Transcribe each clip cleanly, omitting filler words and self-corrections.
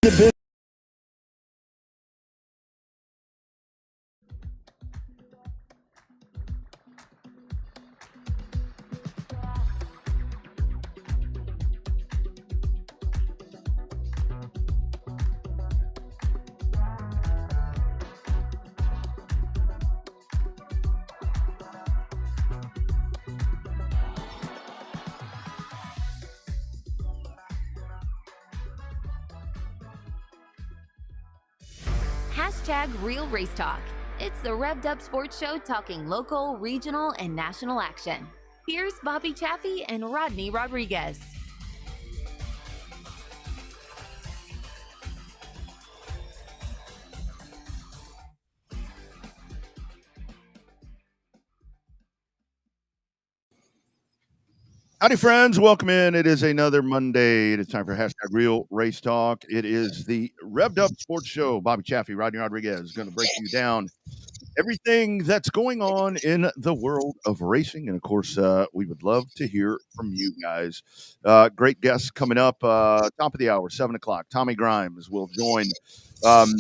The Hashtag Real Race Talk. It's the Revved Up Sports Show talking local, regional, and national action. Here's Bobby Chaffee and Rodney Rodriguez. Howdy, friends. Welcome in. It is another Monday. It is time for hashtag Real Race Talk. It is the Revved Up Sports Show. Bobby Chaffee, Rodney Rodriguez is going to break you down everything that's going on in the world of racing. And of course, we would love to hear from you guys. Great guests coming up. Top of the hour, 7 o'clock. Tommy Grimes will join. Going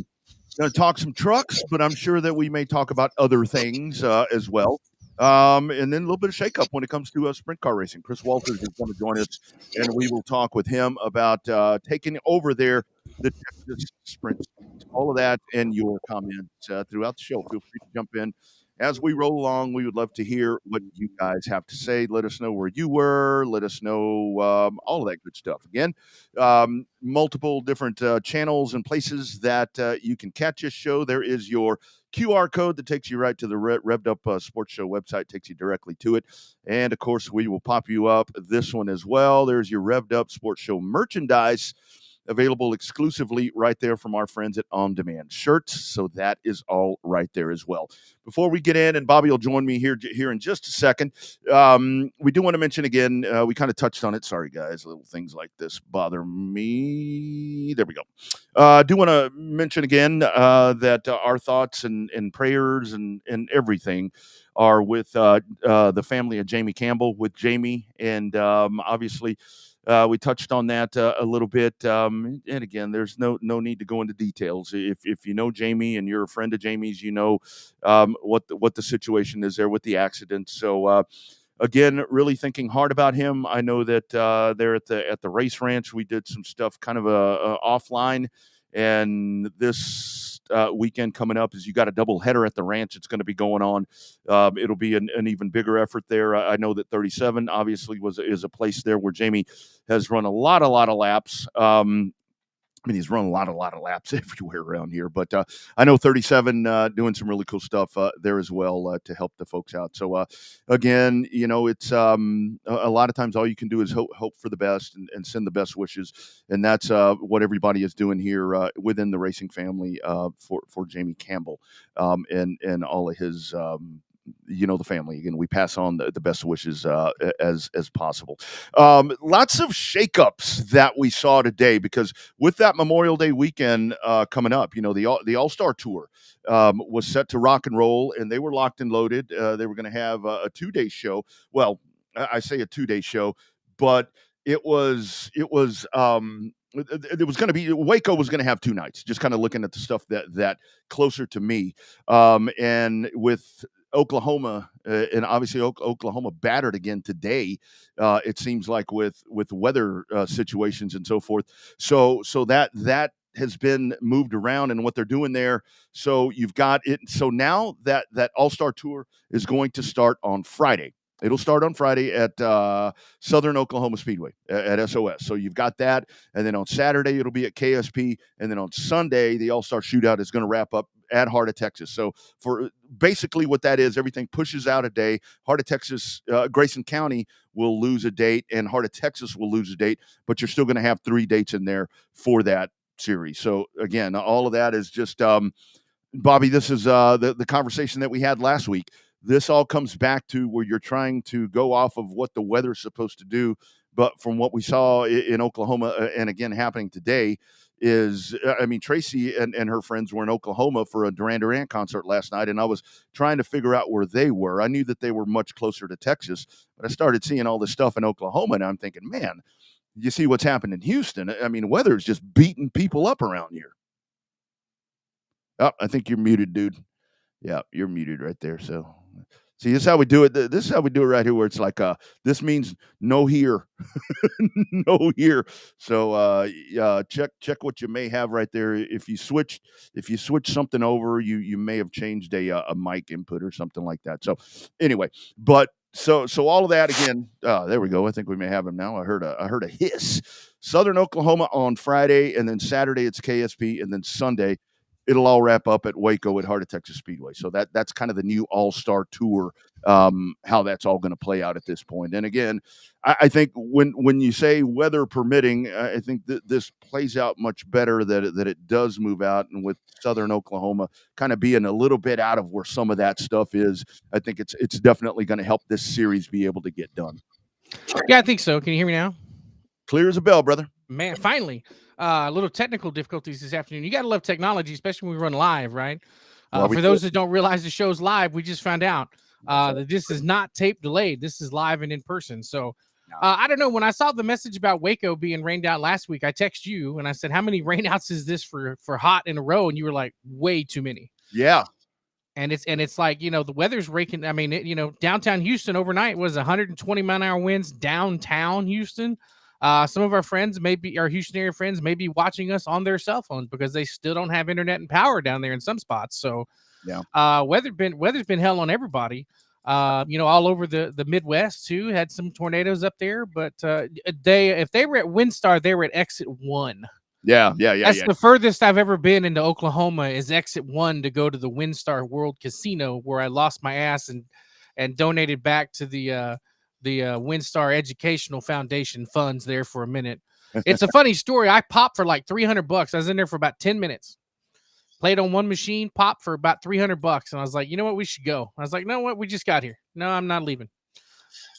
to talk some trucks, but I'm sure that we may talk about other things as well. And then a little bit of shakeup when it comes to sprint car racing. Chris Walters is going to join us, and we will talk with him about taking over there the Texas Sprint. All of that and your comments throughout the show. Feel free to jump in. As we roll along, we would love to hear what you guys have to say. Let us know where you were. Let us know all of that good stuff. Again, multiple different channels and places that you can catch this show. There is your QR code that takes you right to the Revved Up Sports Show website, takes you directly to it. And, of course, we will pop you up this one as well. There's your Revved Up Sports Show merchandise available exclusively right there from our friends at On Demand Shirts. So that is all right there as well. Before we get in, and Bobby will join me here in just a second, we do want to mention again, we kind of touched on it. Sorry, guys, little things like this bother me. There we go. Do want to mention again that our thoughts and prayers and everything are with the family of Jamie Campbell, with Jamie, and obviously we touched on that a little bit, and again, there's no need to go into details. If you know Jamie and you're a friend of Jamie's, you know what the situation is there with the accident. So again, really thinking hard about him. I know that there at the race ranch, we did some stuff kind of offline, and this weekend coming up is you got a double header at the ranch. It's going to be going on. It'll be an even bigger effort there. I know that 37 obviously is a place there where Jamie has run a lot of laps. I mean, he's run a lot of laps everywhere around here, but I know 37 doing some really cool stuff there as well to help the folks out. So again, you know, it's a lot of times all you can do is hope for the best and send the best wishes, and that's what everybody is doing here within the racing family for Jamie Campbell and all of his. The family. Again, we pass on the best wishes as possible. Lots of shakeups that we saw today, because with that Memorial Day weekend coming up, you know, the All-Star Tour was set to rock and roll, and they were locked and loaded. They were going to have a 2-day show. Well, I say a 2-day show, but it was going to be, Waco was going to have 2 nights. Just kind of looking at the stuff that closer to me, and with Oklahoma, and obviously Oklahoma battered again today. It seems like with weather situations and so forth. So that has been moved around and what they're doing there. So you've got it. So now that All-Star Tour is going to start on Friday. It'll start on Friday at Southern Oklahoma Speedway at SOS. So you've got that. And then on Saturday, it'll be at KSP. And then on Sunday, the All-Star Shootout is going to wrap up at Heart of Texas. So for basically what that is, everything pushes out a day. Heart of Texas, Grayson County will lose a date, and Heart of Texas will lose a date. But you're still going to have 3 dates in there for that series. So again, all of that is just, Bobby, this is the conversation that we had last week. This all comes back to where you're trying to go off of what the weather's supposed to do. But from what we saw in Oklahoma, and again happening today, is, I mean, Tracy and her friends were in Oklahoma for a Duran Duran concert last night, and I was trying to figure out where they were. I knew that they were much closer to Texas, but I started seeing all this stuff in Oklahoma, and I'm thinking, man, you see what's happened in Houston. I mean, weather is just beating people up around here. Oh, I think you're muted, dude. Yeah, you're muted right there. So, see, this is how we do it. This is how we do it right here, where it's like, this means no here, no here. So, check what you may have right there. If you switch something over, you may have changed a mic input or something like that. So, anyway, but so all of that again. There we go. I think we may have him now. I heard a hiss. Southern Oklahoma on Friday, and then Saturday it's KSP, and then Sunday it'll all wrap up at Waco at Heart of Texas Speedway. So that's kind of the new all-star tour, how that's all going to play out at this point. And again, I think when you say weather permitting, I think that this plays out much better that it does move out. And with Southern Oklahoma kind of being a little bit out of where some of that stuff is, I think it's definitely going to help this series be able to get done. Yeah, I think so. Can you hear me now? Clear as a bell, brother. Man, finally. A little technical difficulties this afternoon. You got to love technology, especially when we run live, right? For those that don't realize the show's live, we just found out that this is not tape delayed. This is live and in person. So I don't know. When I saw the message about Waco being rained out last week, I texted you and I said, how many rainouts is this for hot in a row? And you were like, way too many. Yeah. And it's like, the weather's raking. I mean, downtown Houston overnight was 120 mile-an-hour winds downtown Houston. Some of our friends, our Houston area friends, may be watching us on their cell phones because they still don't have internet and power down there in some spots. So, weather's been hell on everybody. All over the Midwest too. Had some tornadoes up there, but if they were at WinStar, they were at exit 1. Yeah. That's the furthest I've ever been into Oklahoma is exit 1 to go to the WinStar World Casino, where I lost my ass and donated back to the WinStar Educational Foundation funds there for a minute. It's a funny story. I popped for like $300. I was in there for about 10 minutes. Played on one machine, popped for about $300. And I was like, you know what? We should go. I was like, no, what? We just got here. No, I'm not leaving.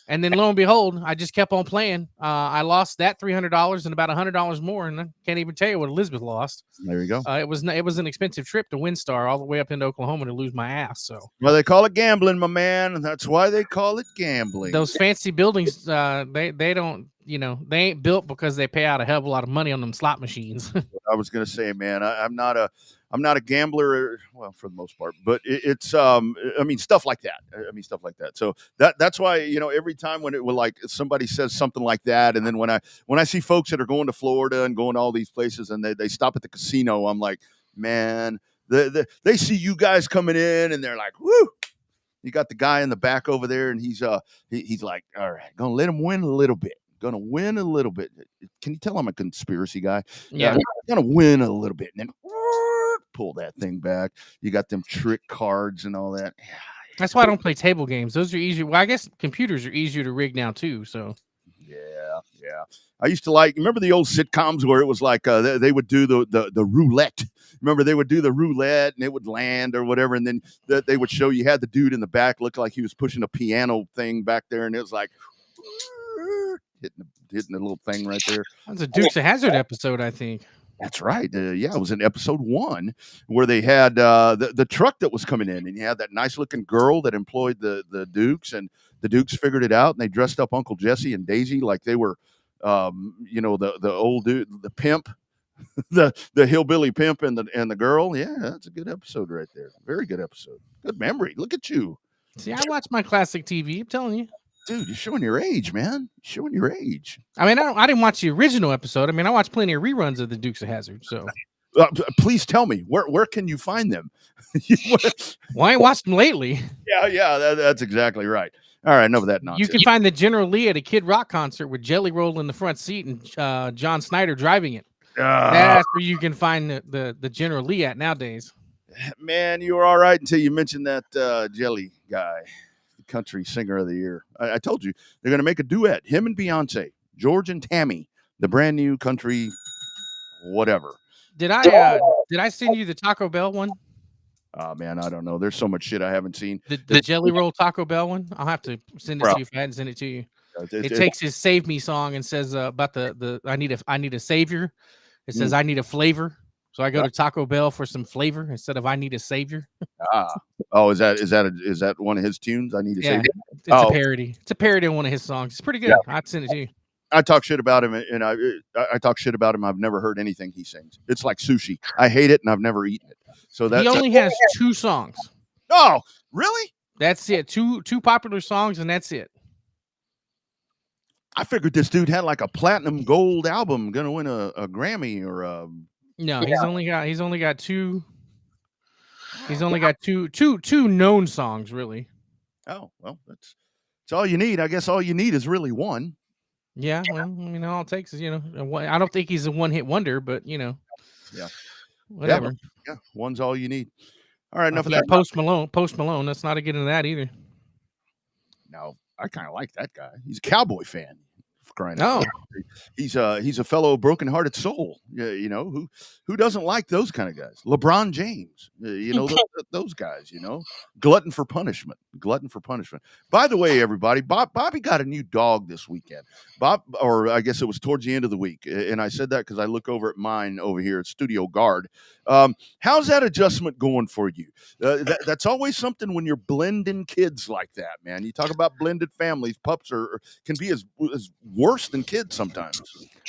And then lo and behold, I just kept on playing. I lost that $300 and about $100 more. And I can't even tell you what Elizabeth lost. There you go. It was an expensive trip to WinStar all the way up into Oklahoma to lose my ass. So, well, they call it gambling, my man. That's why they call it gambling. Those fancy buildings, they don't, they ain't built because they pay out a hell of a lot of money on them slot machines. I was gonna say, man, I'm not a gambler, well, for the most part, but it's stuff like that. So that's why, every time when it will, like, somebody says something like that, and then when I see folks that are going to Florida and going to all these places and they stop at the casino, I'm like, man, they see you guys coming in and they're like, woo. You got the guy in the back over there, and he's like, all right, gonna let him win a little bit. Gonna win a little bit. Can you tell I'm a conspiracy guy? Yeah, gonna win a little bit, and then pull that thing back. You got them trick cards and all that. That's why I don't play table games. Those are easier. Well, I guess computers are easier to rig now too. So yeah. I used to remember the old sitcoms where it was like they would do the roulette. Remember, they would do the roulette and it would land or whatever, and then they would show you had the dude in the back look like he was pushing a piano thing back there, and it was like hitting the little thing right there. That's a Dukes of Hazzard episode, I think. That's right. It was in episode 1 where they had the truck that was coming in, and you had that nice looking girl that employed the Dukes, and the Dukes figured it out, and they dressed up Uncle Jesse and Daisy like they were, the old dude, the pimp, the hillbilly pimp, and the girl. Yeah, that's a good episode right there. Very good episode. Good memory. Look at you. See, I watch my classic TV. I'm telling you. Dude, you're showing your age, man. Showing your age. I mean, I didn't watch the original episode. I mean, I watched plenty of reruns of the Dukes of Hazzard. So, please tell me where can you find them? Well, I ain't watched them lately. Yeah, that's exactly right. All right, enough of that nonsense. You can find the General Lee at a Kid Rock concert with Jelly Roll in the front seat and John Snyder driving it. That's where you can find the General Lee at nowadays. Man, you were all right until you mentioned that Jelly guy. Country singer of the year. I told you they're going to make a duet, him and Beyonce, George and Tammy, the brand new country whatever. Did I send you the Taco Bell one? Oh man, I don't know. There's so much shit I haven't seen. The Jelly Roll Taco Bell one. I'll have to send it to you if I hadn't sent it to you. It takes his "Save Me" song and says about the I need a savior. It says I need a flavor. So I go to Taco Bell for some flavor instead of I need a savior. Oh, is that one of his tunes? I need a savior. It's a parody. It's a parody of one of his songs. It's pretty good. I'd send it to you. I talk shit about him, and I talk shit about him. I've never heard anything he sings. It's like sushi. I hate it, and I've never eaten it. So He only has 2 songs. Oh, really? That's it. Two popular songs, and that's it. I figured this dude had like a platinum gold album, gonna win a Grammy or a. No, he's only got two. He's only got two known songs, really. Oh well, that's all you need. I guess all you need is really one. Yeah, well, I mean, all it takes is I don't think he's a one-hit wonder, but Yeah, whatever. Yeah, one's all you need. All right, enough of Yeah, that. Post Malone. Let's not get into that either. No, I kind of like that guy. He's a Cowboy fan. For crying Oh. out loud. He's a fellow broken-hearted soul. Who doesn't like those kind of guys? LeBron James. Those guys. Glutton for punishment. By the way, everybody, Bobby got a new dog this weekend. Or I guess it was towards the end of the week, and I said that because I look over at mine over here at Studio Guard. How's that adjustment going for you? That's always something when you're blending kids like that, man. You talk about blended families. Pups can be as worse than kids sometimes.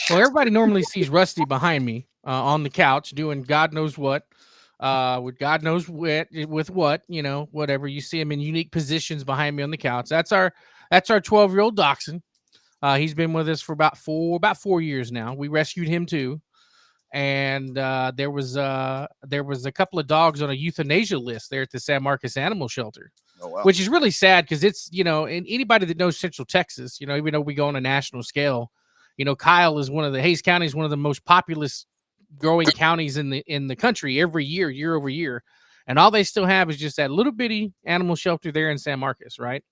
Well, everybody normally sees Rusty behind me on the couch doing God knows what, with God knows with what, whatever. You see him in unique positions behind me on the couch. That's our 12-year-old dachshund. He's been with us for about 4 years now. We rescued him too. And there was a couple of dogs on a euthanasia list there at the San Marcos Animal Shelter. Oh, wow. Which is really sad because it's, and anybody that knows Central Texas, even though we go on a national scale, Kyle is Hays County is one of the most populous growing counties in the country year over year. And all they still have is just that little bitty animal shelter there in San Marcos, right?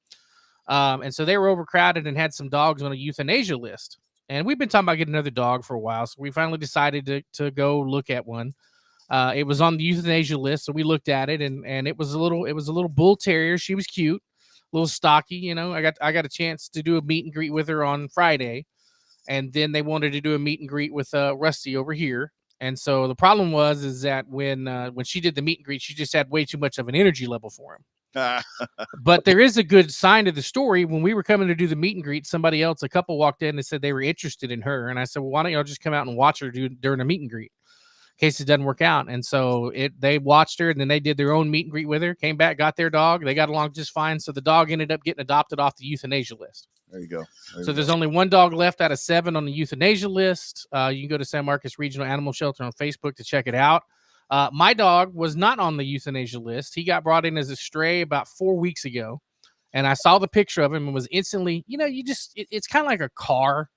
And so they were overcrowded and had some dogs on a euthanasia list. And we've been talking about getting another dog for a while. So we finally decided to go look at one. It was on the euthanasia list. So we looked at it and it was a little bull terrier. She was cute, a little stocky. I got a chance to do a meet and greet with her on Friday. And then they wanted to do a meet and greet with Rusty over here. And so the problem is that when she did the meet and greet, she just had way too much of an energy level for him. But there is a good sign to the story. When we were coming to do the meet and greet, a couple walked in and said they were interested in her. And I said, well, why don't y'all just come out and watch her during a meet and greet in case it doesn't work out? And so they watched her and then they did their own meet and greet with her, came back, got their dog. They got along just fine. So the dog ended up getting adopted off the euthanasia list. There you go. There's only one dog left out of 7 on the euthanasia list. You can go to San Marcos Regional Animal Shelter on Facebook to check it out. My dog was not on the euthanasia list. He got brought in as a stray about 4 weeks ago. And I saw the picture of him and was instantly, it's kind of like a car.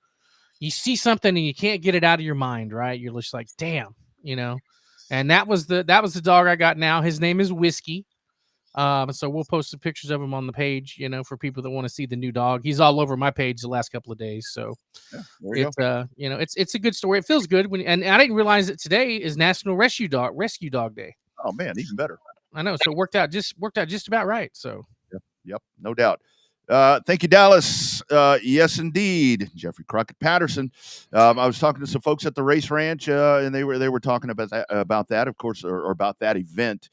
You see something and you can't get it out of your mind, right? You're just like, damn, And that was the dog I got now. His name is Whiskey. So we'll post some pictures of him on the page, for people that want to see the new dog. He's all over my page the last couple of days. So it's a good story. It feels good and I didn't realize that today is National Rescue Dog Day. Oh man, even better. I know. So it worked out just about right. So yep, no doubt. Thank you, Dallas. Yes, indeed, Jeffrey Crockett Patterson. I was talking to some folks at the race ranch, and they were talking about that, of course, or about that event.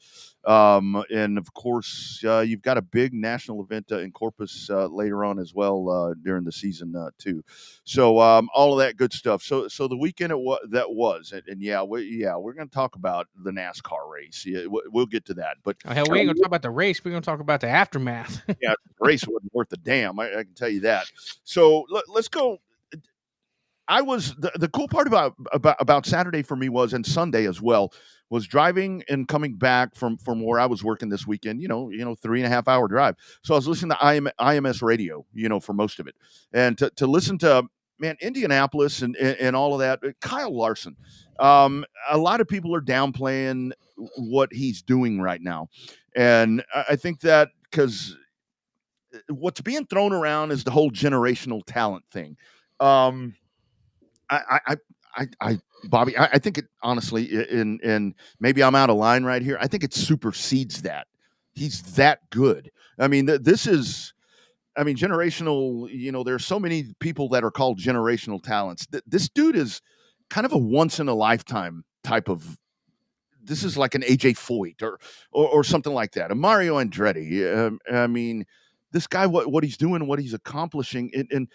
And of course, you've got a big national event in Corpus later on as well during the season too. So all of that good stuff. So the weekend we're going to talk about the NASCAR race. Yeah, we'll get to that. But we ain't going to talk about the race. We're going to talk about the aftermath. Yeah, the race wasn't worth a damn. I can tell you that. So let's go. I was the cool part about Saturday for me was, and Sunday as well, was driving and coming back from where I was working this weekend, 3.5 hour drive. So I was listening to IMS radio, for most of it. And to listen to, man, Indianapolis and all of that, Kyle Larson. A lot of people are downplaying what he's doing right now. And I think that because what's being thrown around is the whole generational talent thing. Bobby, I think it honestly, and maybe I'm out of line right here. I think it supersedes that. He's that good. I mean, generational, there's so many people that are called generational talents. This dude is kind of a once in a lifetime type of, this is like an AJ Foyt or something like that. A Mario Andretti. I mean, this guy, what he's doing, what he's accomplishing, and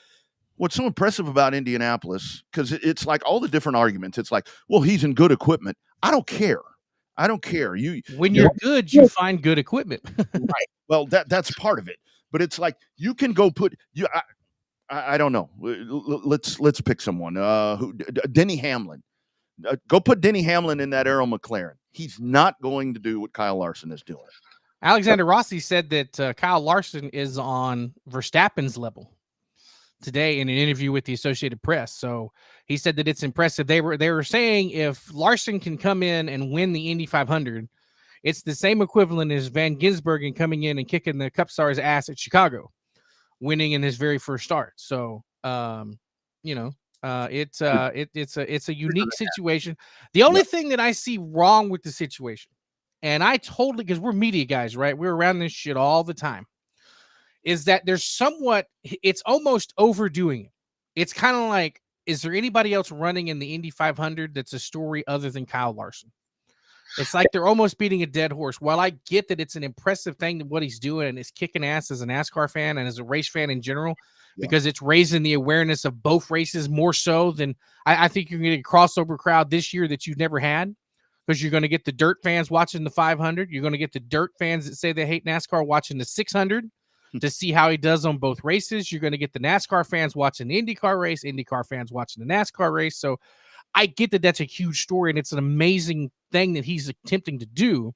what's so impressive about Indianapolis, because it's like all the different arguments. It's like, well, he's in good equipment. I don't care. I don't care. When you you're good, you find good equipment. right. Well, that's part of it. But it's like you can go put you. I don't know. Let's pick someone. Denny Hamlin. Go put Denny Hamlin in that Arrow McLaren. He's not going to do what Kyle Larson is doing. Alexander Rossi said that Kyle Larson is on Verstappen's level today in an interview with the Associated Press. So he said that it's impressive. They were saying if Larson can come in and win the Indy 500, it's the same equivalent as Van Gisbergen coming in and kicking the Cup Stars' ass at Chicago, winning in his very first start. So, it's a unique situation. The only thing that I see wrong with the situation, and I totally, because we're media guys, right? We're around this shit all the time, is that it's almost overdoing it. It's kind of like, is there anybody else running in the Indy 500 that's a story other than Kyle Larson? It's like they're almost beating a dead horse. While I get that it's an impressive thing that what he's doing and is kicking ass as a NASCAR fan and as a race fan in general, because it's raising the awareness of both races more so than I think you're going to get a crossover crowd this year that you've never had, because you're going to get the dirt fans watching the 500. You're going to get the dirt fans that say they hate NASCAR watching the 600 to see how he does on both races. You're going to get the NASCAR fans watching the IndyCar race, IndyCar fans watching the NASCAR race. So I get that that's a huge story and it's an amazing thing that he's attempting to do,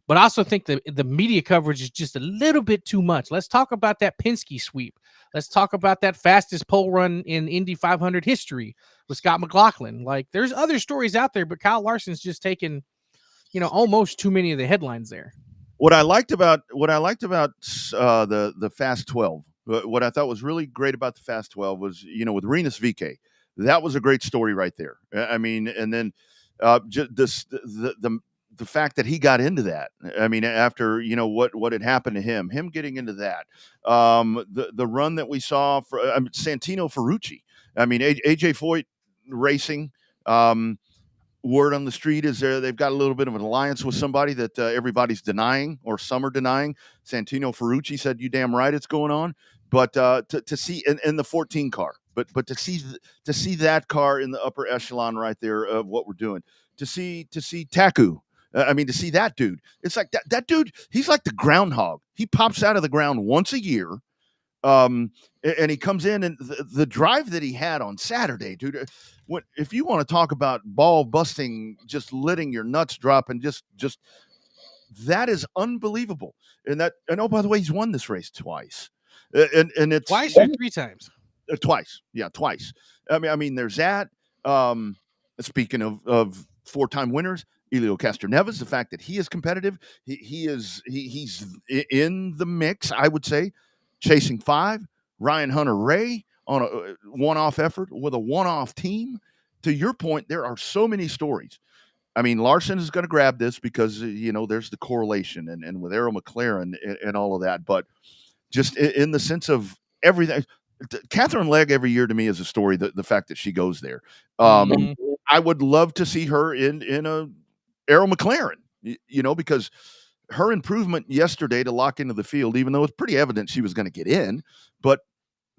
but I also think the media coverage is just a little bit too much. Let's talk about that Penske sweep. Let's talk about that fastest pole run in Indy 500 history with Scott McLaughlin. Like, there's other stories out there, but Kyle Larson's just taken, almost too many of the headlines there. What I liked about the Fast 12, what I thought was really great about the Fast 12 was, with Rinus VeeKay. That was a great story right there. I mean, and then just the fact that he got into that. I mean, after what had happened to him getting into that, the run that we saw for Santino Ferrucci. I mean, AJ Foyt racing. Word on the street is they've got a little bit of an alliance with somebody that everybody's denying, or some are denying. Santino Ferrucci said, "You damn right, it's going on." But to see in the 14 car, but to see that car in the upper echelon right there of what we're doing, to see Taku. To see that dude, it's like that dude. He's like the groundhog. He pops out of the ground once a year. And he comes in, and the drive that he had on Saturday, dude. If you want to talk about ball busting, just letting your nuts drop, and just that is unbelievable. And oh, by the way, he's won this race twice, and it's twice or three times. Twice, yeah, twice. I mean, there's that. Speaking of 4-time winners, Elio Castroneves, the fact that he is competitive, he's in the mix, I would say. Chasing 5, Ryan Hunter-Reay on a one-off effort with a one-off team. To your point, there are so many stories. I mean, Larson is going to grab this because, there's the correlation and with Arrow McLaren and all of that. But just in the sense of everything, Catherine Legg every year to me is a story, the fact that she goes there. I would love to see her in a Arrow McLaren, because her improvement yesterday to lock into the field, even though it's pretty evident she was going to get in, but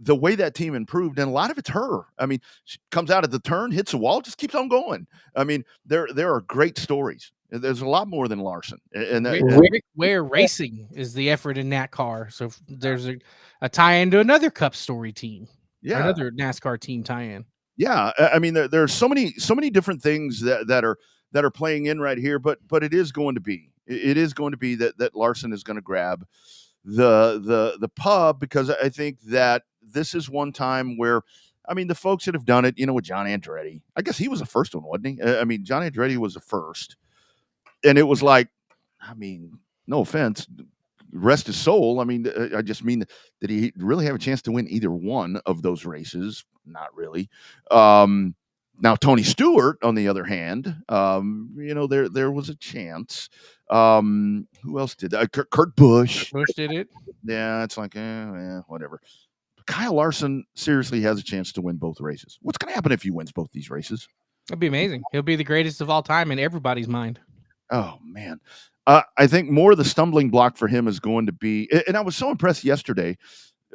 the way that team improved, and a lot of it's her. I mean, she comes out of the turn, hits a wall, just keeps on going. I mean, there are great stories. There's a lot more than Larson. And Rick Ware Racing is the effort in that car. So there's a tie-in to another Cup Story team. Yeah. Another NASCAR team tie-in. Yeah. I mean, there's so many different things that are playing in right here, but it is going to be that Larson is going to grab the pub, because I think that this is one time where, I mean, the folks that have done it, with John Andretti, I guess he was the first one, wasn't he? I mean, John Andretti was the first, and it was like, I mean, no offense, rest his soul. I mean, I just mean that he really have a chance to win either one of those races? Not really. Now, Tony Stewart, on the other hand, there was a chance. Who else did that? Kurt Busch. Busch did it. Yeah, it's like, whatever. Kyle Larson seriously has a chance to win both races. What's going to happen if he wins both these races? It'd be amazing. He'll be the greatest of all time in everybody's mind. Oh, man. I think more of the stumbling block for him is going to be, and I was so impressed yesterday,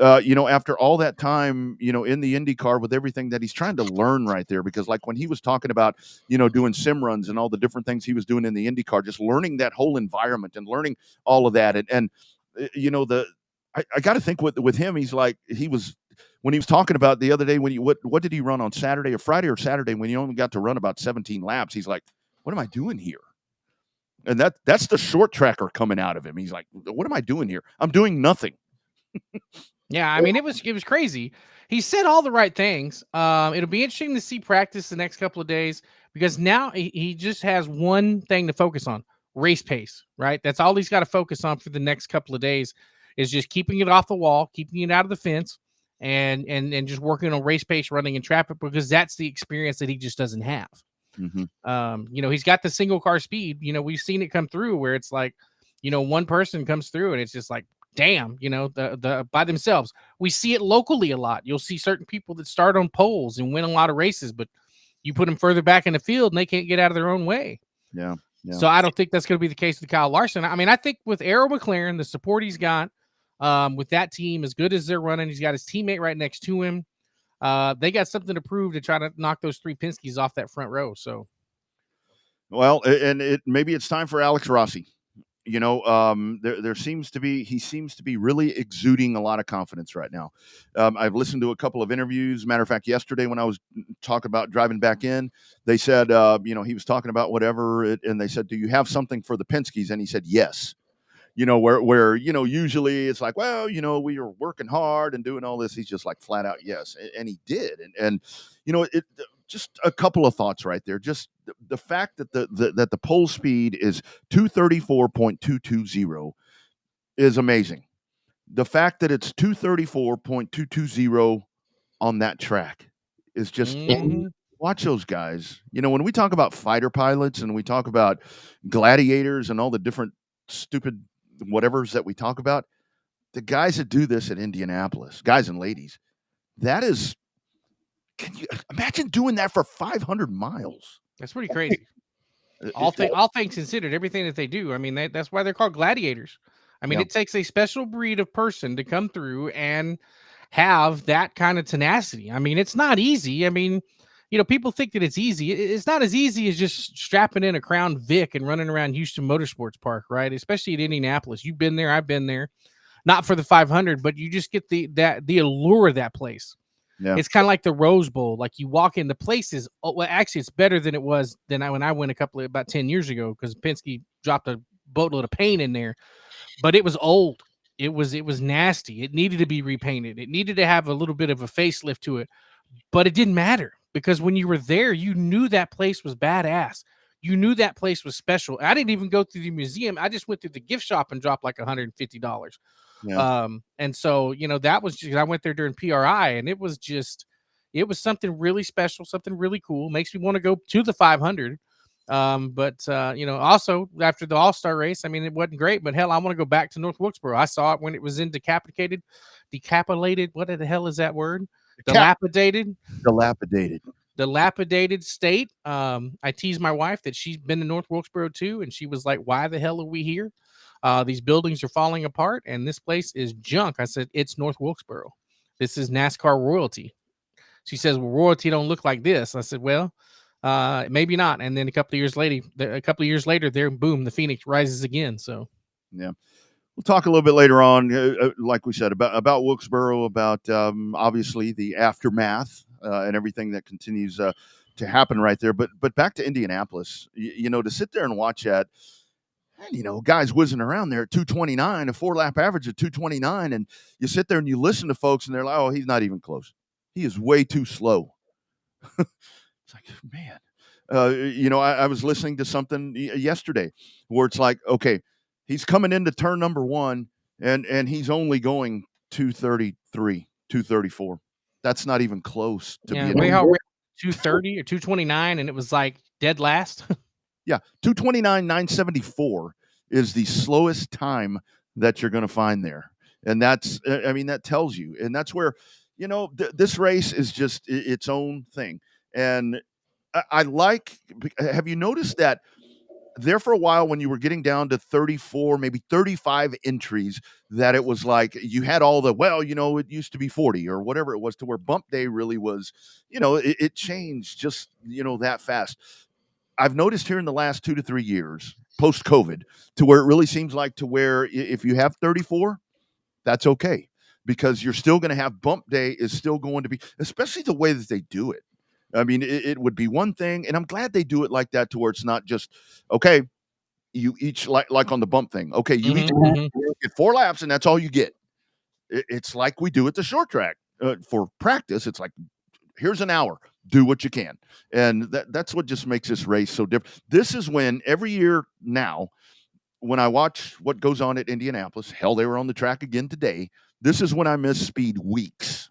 after all that time, in the IndyCar with everything that he's trying to learn right there, because like when he was talking about, doing sim runs and all the different things he was doing in the IndyCar, just learning that whole environment and learning all of that. And I got to think with him, when he was talking about the other day, what did he run on Saturday or Friday or Saturday when he only got to run about 17 laps? He's like, what am I doing here? And that's the short tracker coming out of him. He's like, what am I doing here? I'm doing nothing. Yeah, I mean, it was crazy. He said all the right things. It'll be interesting to see practice the next couple of days, because now he just has one thing to focus on: race pace. Right, that's all he's got to focus on for the next couple of days, is just keeping it off the wall, keeping it out of the fence, and just working on race pace, running in traffic, because that's the experience that he just doesn't have. Mm-hmm. He's got the single car speed. We've seen it come through where it's like, one person comes through and it's just like, damn, the by themselves. We see it locally a lot. You'll see certain people that start on poles and win a lot of races, but you put them further back in the field and they can't get out of their own way. Yeah. So I don't think that's going to be the case with Kyle Larson. I mean, I think with Arrow McLaren, the support he's got with that team, as good as they're running, he's got his teammate right next to him. They got something to prove to try to knock those three Penske's off that front row. So, well, and maybe it's time for Alex Rossi. He seems to be really exuding a lot of confidence right now. I've listened to a couple of interviews. Matter of fact, yesterday when I was talking about driving back in, they said, he was talking about whatever, and they said, "Do you have something for the Penske's?" And he said, "Yes." Where usually it's like, well, we are working hard and doing all this. He's just like flat out yes, and he did, and it. Just a couple of thoughts right there. Just the fact that the pole speed is 234.220 is amazing. The fact that it's 234.220 on that track is just watch those guys. When we talk about fighter pilots and we talk about gladiators and all the different stupid whatevers that we talk about, the guys that do this at Indianapolis, guys and ladies, that is. Can you imagine doing that for 500 miles? That's pretty crazy. All things considered, everything that they do. I mean, that's why they're called gladiators. I mean, It takes a special breed of person to come through and have that kind of tenacity. I mean, it's not easy. I mean, people think that it's easy. It's not as easy as just strapping in a Crown Vic and running around Houston Motorsports Park, right? Especially at Indianapolis. You've been there. I've been there. Not for the 500, but you just get the allure of that place. Yeah. It's kind of like the Rose Bowl. Like you walk in, the place is, well, actually, it's better than it was when I went about 10 years ago, because Penske dropped a boatload of paint in there, but it was old. It was nasty. It needed to be repainted. It needed to have a little bit of a facelift to it, but it didn't matter, because when you were there, you knew that place was badass. You knew that place was special. I didn't even go through the museum. I just went through the gift shop and dropped like $150. Yeah. And so, that was just, I went there during PRI, and it was something really special, something really cool. Makes me want to go to the 500. But also after the All-Star race, I mean, it wasn't great, but hell, I want to go back to North Wilkesboro. I saw it when it was in decapitated. What the hell is that word? Dilapidated state. I teased my wife that she's been to North Wilkesboro too, and she was like, why the hell are we here? These buildings are falling apart and this place is junk. I said, it's North Wilkesboro. This is NASCAR royalty. She says, well, royalty don't look like this. I said, well, maybe not. And then a couple of years later, there, boom, the Phoenix rises again. So, yeah, we'll talk a little bit later on, like we said, about Wilkesboro, about obviously the aftermath and everything that continues to happen right there. But back to Indianapolis, to sit there and watch that. And, guys whizzing around there at 229, a 4-lap average of 229. And you sit there and you listen to folks and they're like, oh, he's not even close. He is way too slow. It's like, man, I was listening to something yesterday where it's like, okay, he's coming into turn number 1 and he's only going 233, 234. That's not even close to being 230 or 229. And it was like dead last. Yeah, 229.974 is the slowest time that you're going to find there. And that tells you. And that's where, this race is just its own thing. And I like, have you noticed that there for a while when you were getting down to 34, maybe 35 entries, that it was like you had all the, well, it used to be 40 or whatever it was, to where bump day really was, it changed just, that fast. I've noticed here in the last 2 to 3 years, post COVID, to where it really seems like to where if you have 34, that's okay, because you're still going to have bump day is still going to be, especially the way that they do it. I mean, it would be one thing, and I'm glad they do it like that, to where it's not just, okay, you each, like on the bump thing. Okay, you each get 4 laps, and that's all you get. It's like we do at the short track for practice. It's like, here's an hour, do what you can, and that's what just makes this race so different. This is when every year now, when I watch what goes on at Indianapolis, hell, they were on the track again today. This is when I miss speed weeks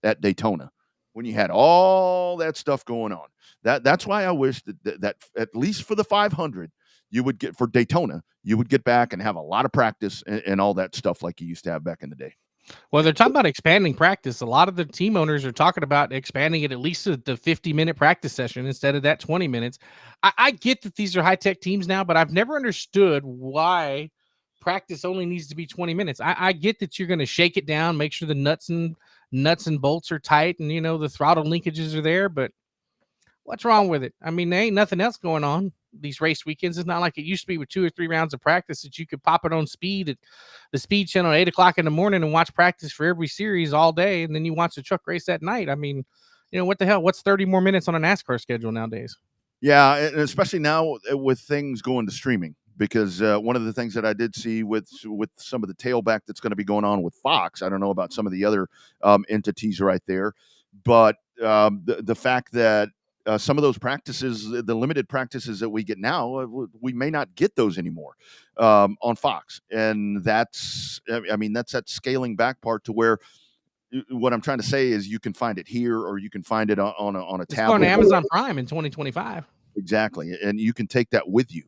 at Daytona, when you had all that stuff going on. That's why I wish that at least for the 500, you would get, for Daytona, you would get back and have a lot of practice and all that stuff like you used to have back in the day. Well, they're talking about expanding practice. A lot of the team owners are talking about expanding it at least to the 50-minute practice session instead of that 20 minutes. I get that these are high-tech teams now, but I've never understood why practice only needs to be 20 minutes. I get that you're going to shake it down, make sure the nuts and bolts are tight, and the throttle linkages are there, but what's wrong with it? I mean, there ain't nothing else going on these race weekends. It's not like it used to be with 2 or 3 rounds of practice that you could pop it on speed at the speed channel at 8:00 in the morning and watch practice for every series all day, and then you watch the truck race at night. I mean, what the hell? What's 30 more minutes on a NASCAR schedule nowadays? Yeah, and especially now with things going to streaming, because one of the things that I did see with some of the tailback that's going to be going on with Fox, I don't know about some of the other entities right there, but the fact that some of those practices, the limited practices that we get now, we may not get those anymore on Fox, and that's that scaling back part, to where what I'm trying to say is you can find it here, or you can find it on a It's tablet. going to Amazon Prime in 2025. Exactly, and you can take that with you.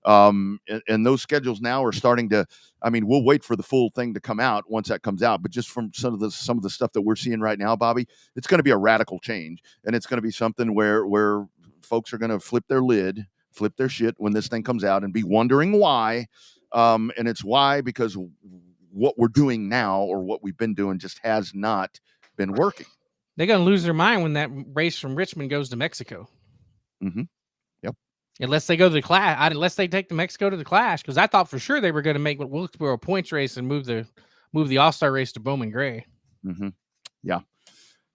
And those schedules now are starting to. I mean, we'll wait for the full thing to come out once that comes out. But just from some of the stuff that we're seeing right now, Bobby, it's going to be a radical change, and it's going to be something where folks are going to flip their shit when this thing comes out, and be wondering why. And it's why, because what we're doing now, or what we've been doing, just has not been working. They're going to lose their mind when that race from Richmond goes to Mexico. Mm-hmm. Yep. Unless they go to the clash, unless they take the Mexico to the clash, because I thought for sure they were going to make Wilkesboro points race and move the All-Star race to Bowman Gray. Mm-hmm.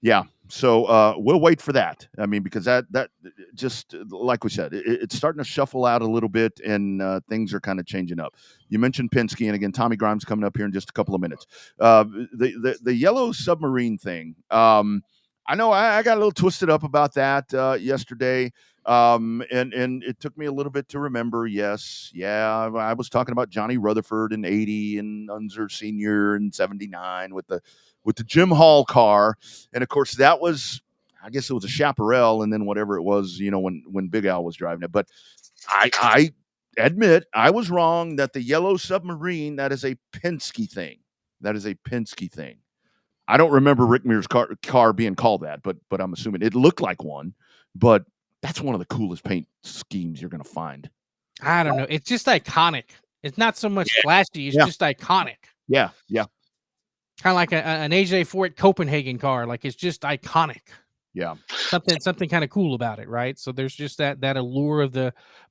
Yeah. So we'll wait for that. I mean, because that just, like we said, it's starting to shuffle out a little bit, and things are kind of changing up. You mentioned Penske, and again, Tommy Grimes coming up here in just a couple of minutes. The yellow submarine thing. I know I got a little twisted up about that yesterday. And it took me a little bit to remember. Yes, yeah, I was talking about Johnny Rutherford in 80 and Unser Senior in 79 with the Jim Hall car, and of course that was, I guess it was a Chaparral, and then whatever it was, when Big Al was driving it. But I admit I was wrong, that the yellow submarine, that is a Penske thing. I don't remember Rick Mears' car being called that, but I'm assuming it looked like one. But that's one of the coolest paint schemes you're going to find. I don't know. It's just iconic. It's not so much flashy. It's just iconic. Yeah. Kind of like an AJ Foyt Copenhagen car. Like, it's just iconic. Yeah. Something kind of cool about it, right? So there's just that allure of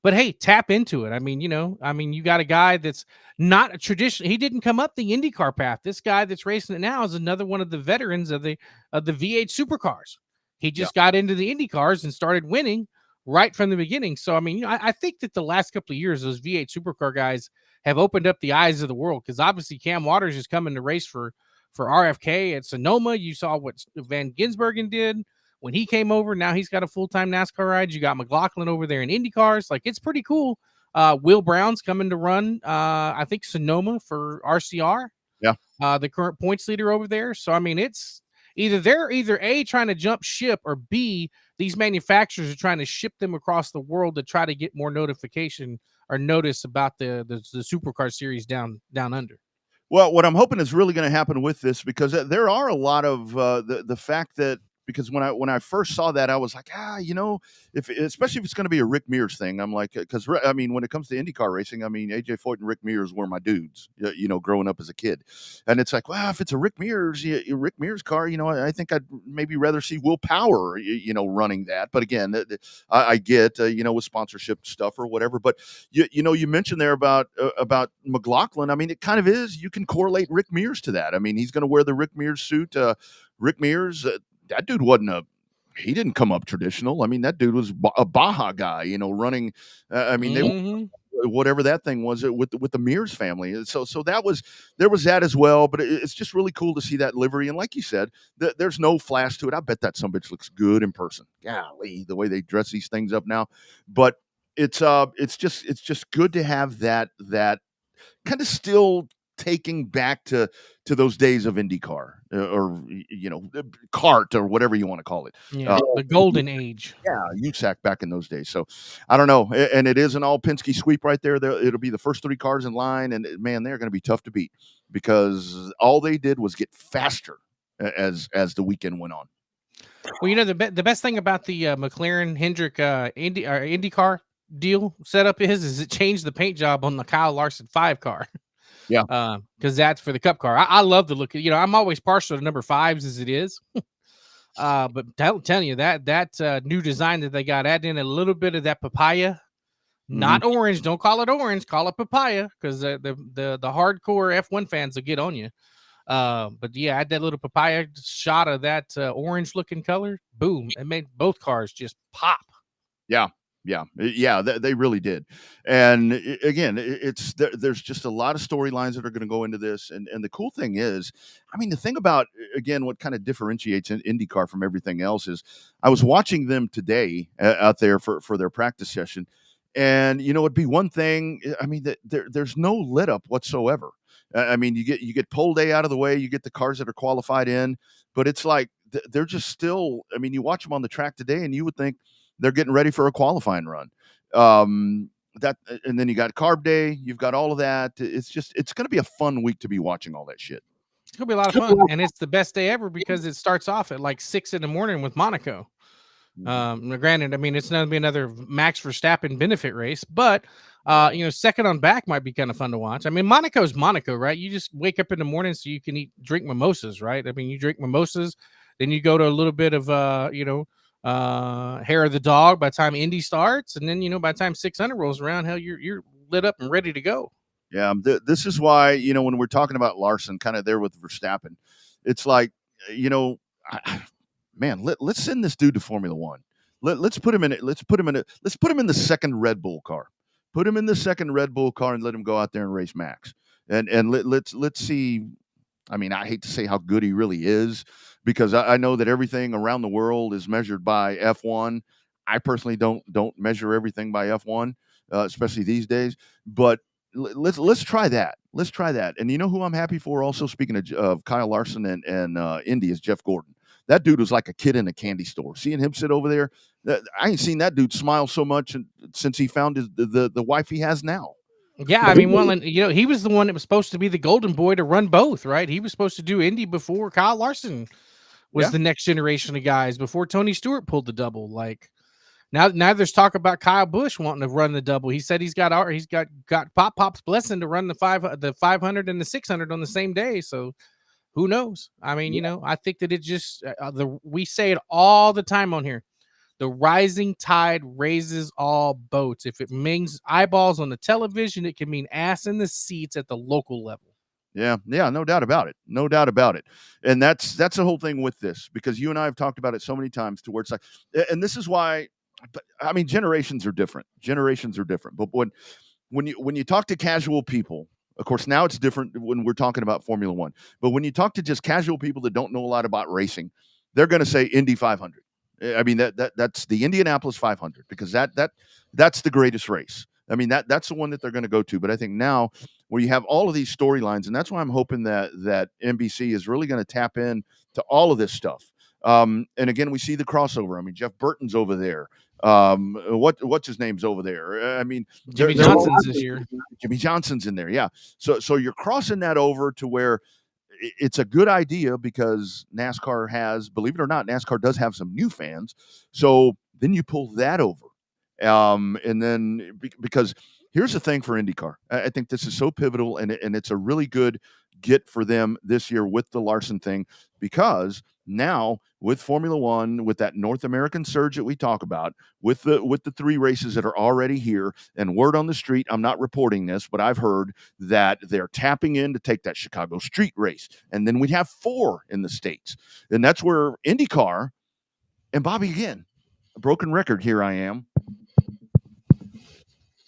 but hey, tap into it. I mean, you got a guy that's not a traditional. He didn't come up the IndyCar path. This guy that's racing it now is another one of the veterans of the V8 supercars. He just got into the Indy cars and started winning right from the beginning. So, I mean, I think that the last couple of years, those V8 supercar guys have opened up the eyes of the world, because obviously Cam Waters is coming to race for RFK at Sonoma. You saw what Van Gisbergen did when he came over. Now he's got a full-time NASCAR ride. You got McLaughlin over there in Indy cars. Like, it's pretty cool. Will Brown's coming to run, I think, Sonoma for RCR. Yeah. The current points leader over there. So, I mean, it's they're A, trying to jump ship, or B, these manufacturers are trying to ship them across the world to try to get more notification or notice about the supercar series down under. Well, what I'm hoping is really going to happen with this, because there are a lot of the fact that because when I first saw that, I was like, if especially if it's going to be a Rick Mears thing, I'm like, because I mean, when it comes to IndyCar racing, I mean, AJ Foyt and Rick Mears were my dudes, growing up as a kid, and it's like, well, if it's a Rick Mears, Rick Mears car, I think I'd maybe rather see Will Power, running that. But again, I get, with sponsorship stuff or whatever. But you mentioned there about McLaughlin. I mean, it kind of is. You can correlate Rick Mears to that. I mean, he's going to wear the Rick Mears suit. Rick Mears, that dude he didn't come up traditional. I mean, that dude was a Baja guy, running. I mean, they whatever that thing was with the Mears family. So there was that as well. But it's just really cool to see that livery. And like you said, there's no flash to it. I bet that some bitch looks good in person. Golly, the way they dress these things up now. But it's just good to have that kind of still taking back to those days of IndyCar or kart or whatever you want to call it. Yeah, the golden age. Yeah, USAC back in those days. So I don't know, and it is an all Penske sweep right there. It'll be the first 3 cars in line, and man, they're going to be tough to beat because all they did was get faster as the weekend went on. Well, the best thing about the McLaren Hendrick IndyCar deal setup is it changed the paint job on the Kyle Larson 5 car. Yeah, because that's for the Cup car. I love the look. I'm always partial to number 5s as it is. But telling you that new design that they got, add in a little bit of that papaya, not orange. Don't call it orange, call it papaya, because the hardcore F1 fans will get on you. But yeah, add that little papaya shot of that orange looking color. Boom! It made both cars just pop. Yeah, they really did. And again, there's just a lot of storylines that are going to go into this. And the cool thing is, I mean, the thing about, again, what kind of differentiates IndyCar from everything else is I was watching them today out there for their practice session. And, it'd be one thing. I mean, there's no let up whatsoever. I mean, you get poll day out of the way, you get the cars that are qualified in, but it's like they're just still, I mean, you watch them on the track today and you would think they're getting ready for a qualifying run. And then you got carb day, you've got all of that. It's going to be a fun week to be watching all that shit. It's going to be a lot of fun. And it's the best day ever because it starts off at like 6 a.m. with Monaco. Granted, I mean, it's going to be another Max Verstappen benefit race, but second on back might be kind of fun to watch. I mean, Monaco's Monaco, right? You just wake up in the morning so you can drink mimosas, right? I mean, you drink mimosas, then you go to a little bit of hair of the dog by the time Indy starts, and then by the time 600 rolls around, hell, you're lit up and ready to go. Yeah, this is why when we're talking about Larson, kind of there with Verstappen, it's like man, let's send this dude to Formula One. Let's put him in it. Let's put him in the second Red Bull car. Put him in the second Red Bull car and let him go out there and race Max. And let's see. I mean, I hate to say how good he really is because I know that everything around the world is measured by F1. I personally don't measure everything by F1, especially these days. But let's try that. Let's try that. And you know who I'm happy for? Also, speaking of Kyle Larson and Indy, is Jeff Gordon. That dude was like a kid in a candy store. Seeing him sit over there, I ain't seen that dude smile so much since he found the wife he has now. Yeah, I mean, well, and he was the one that was supposed to be the golden boy to run both, right? He was supposed to do Indy before Kyle Larson was the next generation of guys, before Tony Stewart pulled the double. Like now there's talk about Kyle Busch wanting to run the double. He said he's got Pop's blessing to run the 500 and the 600 on the same day. So who knows? I mean, I think that it just we say it all the time on here. The rising tide raises all boats. If it means eyeballs on the television, it can mean ass in the seats at the local level. Yeah, no doubt about it. No doubt about it. And that's the whole thing with this, because you and I have talked about it so many times to where it's like, and this is why, I mean, generations are different. But when you talk to casual people, of course, now it's different when we're talking about Formula One. But when you talk to just casual people that don't know a lot about racing, they're going to say Indy 500. I mean, that's the Indianapolis 500, because that's the greatest race. I mean, that's the one that they're going to go to. But I think now where you have all of these storylines, and that's why I'm hoping that NBC is really going to tap in to all of this stuff. And again, we see the crossover. I mean, Jeff Burton's over there. What's his name's over there? I mean, Jimmy Johnson's this year. Jimmy Johnson's in there. Yeah. So you're crossing that over to where it's a good idea because NASCAR has, believe it or not, NASCAR does have some new fans. So then you pull that over. And then because here's the thing for IndyCar, I think this is so pivotal, and it's a really good get for them this year with the Larson thing, because now with Formula One, with that North American surge that we talk about, with the 3 races that are already here, and word on the street, I'm not reporting this, but I've heard that they're tapping in to take that Chicago street race, and then we'd have 4 in the States, and that's where IndyCar, and Bobby, again, a broken record, here I am.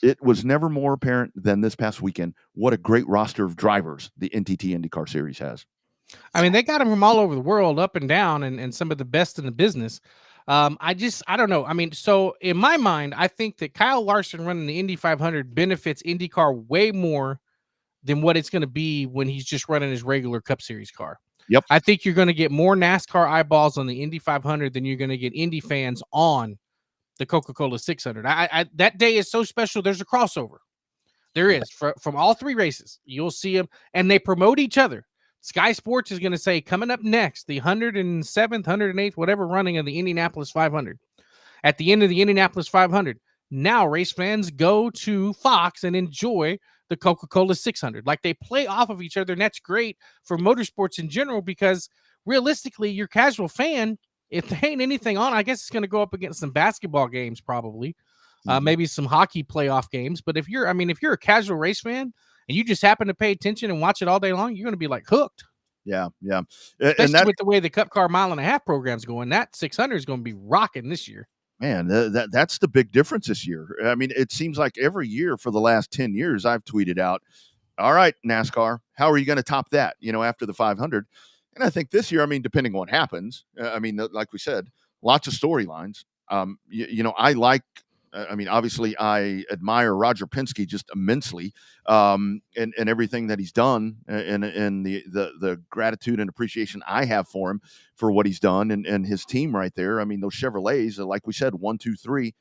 It was never more apparent than this past weekend what a great roster of drivers the NTT IndyCar Series has. I mean, they got them from all over the world, up and down, and some of the best in the business. I don't know. I mean, so in my mind, I think that Kyle Larson running the Indy 500 benefits IndyCar way more than what it's going to be when he's just running his regular Cup Series car. Yep. I think you're going to get more NASCAR eyeballs on the Indy 500 than you're going to get Indy fans on the Coca-Cola 600. That day is so special. There's a crossover. There is from all 3 races. You'll see them, and they promote each other. Sky Sports is going to say, coming up next, the 107th, 108th, whatever running of the Indianapolis 500. At the end of the Indianapolis 500, now race fans go to Fox and enjoy the Coca-Cola 600. Like, they play off of each other, and that's great for motorsports in general, because realistically, your casual fan, if there ain't anything on, I guess it's going to go up against some basketball games, probably, maybe some hockey playoff games. But if you're a casual race fan and you just happen to pay attention and watch it all day long, you're going to be like hooked. Yeah. Especially with the way the Cup Car Mile and a Half program's going, that 600 is going to be rocking this year. Man, that's the big difference this year. I mean, it seems like every year for the last 10 years, I've tweeted out, all right, NASCAR, how are you going to top that, after the 500? And I think this year, I mean, depending on what happens, like we said, lots of storylines. I like, obviously I admire Roger Penske just immensely, and everything that he's done, and the gratitude and appreciation I have for him for what he's done, and his team right there. I mean, those Chevrolets, like we said, 1, 2, 3.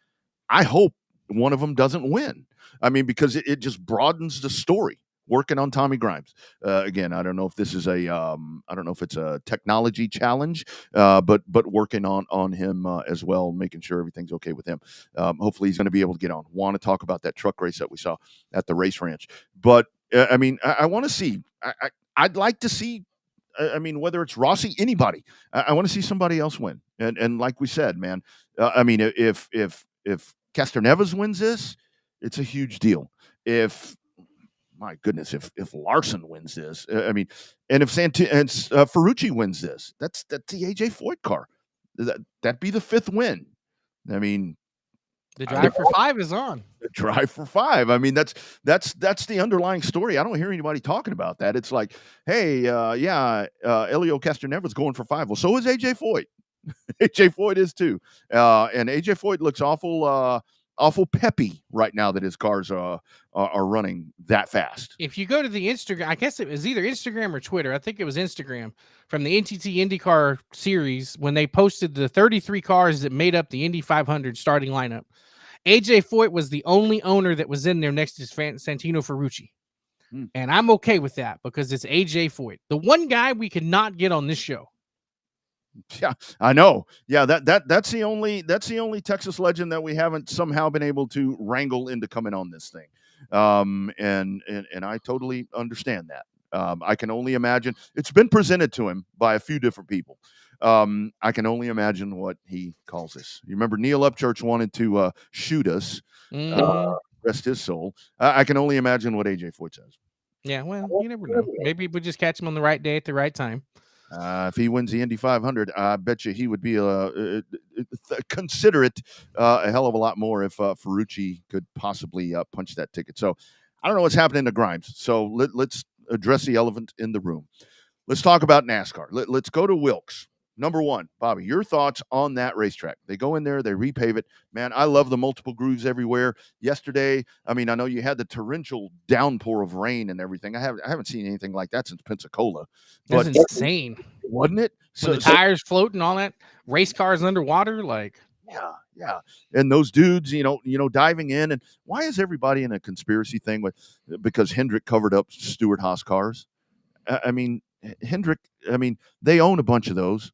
I hope one of them doesn't win. I mean, because it just broadens the story. Working on Tommy Grimes. Again, I don't know if this is I don't know if it's a technology challenge, but working on him as well, making sure everything's okay with him. Hopefully he's going to be able to get on. Want to talk about that truck race that we saw at the race ranch. But I want to see, I'd like to see, whether it's Rossi, anybody, I want to see somebody else win. And like we said, man, if Castroneves wins this, it's a huge deal. My goodness, if Larson wins this, and if Ferrucci wins this, that's the AJ Foyt car. That'd be the 5th win. I mean, the drive for 5 is on. The drive for 5. I mean, that's the underlying story. I don't hear anybody talking about that. It's like, hey, Elio Castroneves going for 5. Well, so is AJ Foyt. AJ Foyt is too, and AJ Foyt looks awful peppy right now that his cars are running that fast. If you go to the Instagram, I guess it was either Instagram or Twitter. I think it was Instagram from the NTT IndyCar series when they posted the 33 cars that made up the Indy 500 starting lineup. AJ Foyt was the only owner that was in there next to Santino Ferrucci. And I'm okay with that because it's AJ Foyt, the one guy we could not get on this show. Yeah, I know. Yeah, that's the only Texas legend that we haven't somehow been able to wrangle into coming on this thing. And I totally understand that. I can only imagine it's been presented to him by a few different people. I can only imagine what he calls us. You remember Neil Upchurch wanted to shoot us, rest his soul. I can only imagine what AJ Foyt says. Yeah, well, you never know. Maybe we'll just catch him on the right day at the right time. If he wins the Indy 500, I bet you he would be consider it a hell of a lot more if Ferrucci could possibly punch that ticket. So I don't know what's happening to Grimes. So let's address the elephant in the room. Let's talk about NASCAR. Let's go to Wilkes. Number 1, Bobby, your thoughts on that racetrack? They go in there, they repave it. Man, I love the multiple grooves everywhere. Yesterday, I know you had the torrential downpour of rain and everything. I haven't seen anything like that since Pensacola. That's insane, wasn't it? So the tires floating, all that, race cars underwater, like. Yeah. And those dudes, diving in. And why is everybody in a conspiracy thing because Hendrick covered up Stewart-Haas cars? Hendrick, I mean, they own a bunch of those.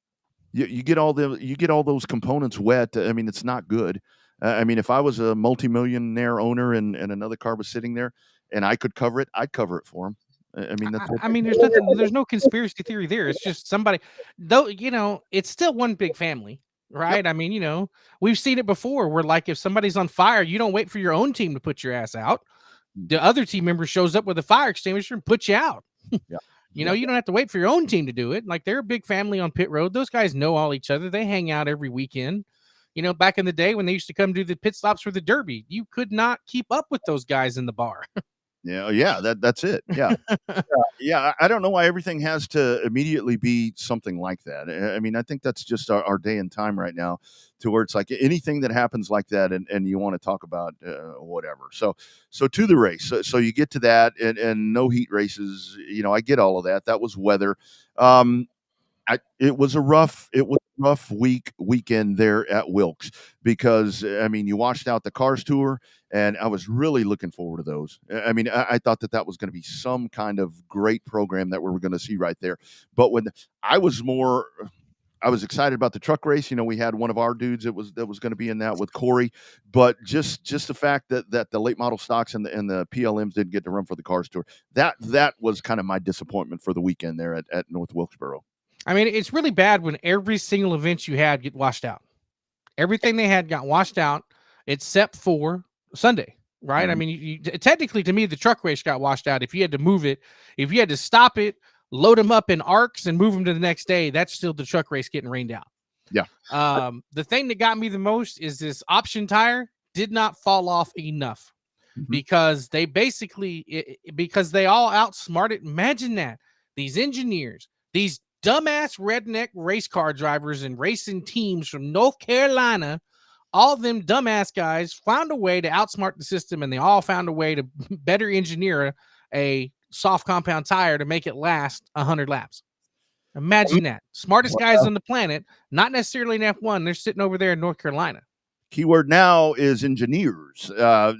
You get all those components wet. I mean, it's not good. I mean, if I was a multimillionaire owner and another car was sitting there and I could cover it, I'd cover it for him. I mean, that's what I mean, there's no conspiracy theory there. It's just somebody, though, it's still one big family, Yep. right? I mean, we've seen it before where, like, if somebody's on fire, you don't wait for your own team to put your ass out. The other team member shows up with a fire extinguisher and puts you out. Yeah. You don't have to wait for your own team to do it. Like, they're a big family on pit road. Those guys know all each other. They hang out every weekend. Back in the day when they used to come do the pit stops for the Derby, you could not keep up with those guys in the bar. Yeah, that's it. Yeah. Yeah, I don't know why everything has to immediately be something like that. I mean, I think that's just our day and time right now, to where it's like anything that happens like that, and you want to talk about whatever. So to the race. So you get to that, and no heat races. I get all of that. That was weather. Um, it was a rough weekend there at Wilkes, because I mean, you washed out the Cars Tour, and I was really looking forward to those. I mean, I thought that was going to be some kind of great program that we were going to see right there. But when I was more I was excited about the truck race. We had one of our dudes that was going to be in that with Corey, but just the fact that the late model stocks and the PLMs didn't get to run for the Cars Tour, that was kind of my disappointment for the weekend there at North Wilkesboro. I mean, it's really bad when every single event you had get washed out. Everything they had got washed out except for Sunday, right? I mean, technically, to me, the truck race got washed out. If you had to move it, if you had to stop it, load them up in arcs and move them to the next day, that's still the truck race getting rained out. Yeah. The thing that got me the most is this option tire did not fall off enough, because they because they all outsmarted. Imagine that. These engineers, these dumbass redneck race car drivers and racing teams from North Carolina, all of them dumbass guys found a way to outsmart the system, and they all found a way to better engineer a soft compound tire to make it last 100 laps. Imagine that. Smartest guys on the planet, not necessarily in F1. They're sitting over there in North Carolina. Keyword now is engineers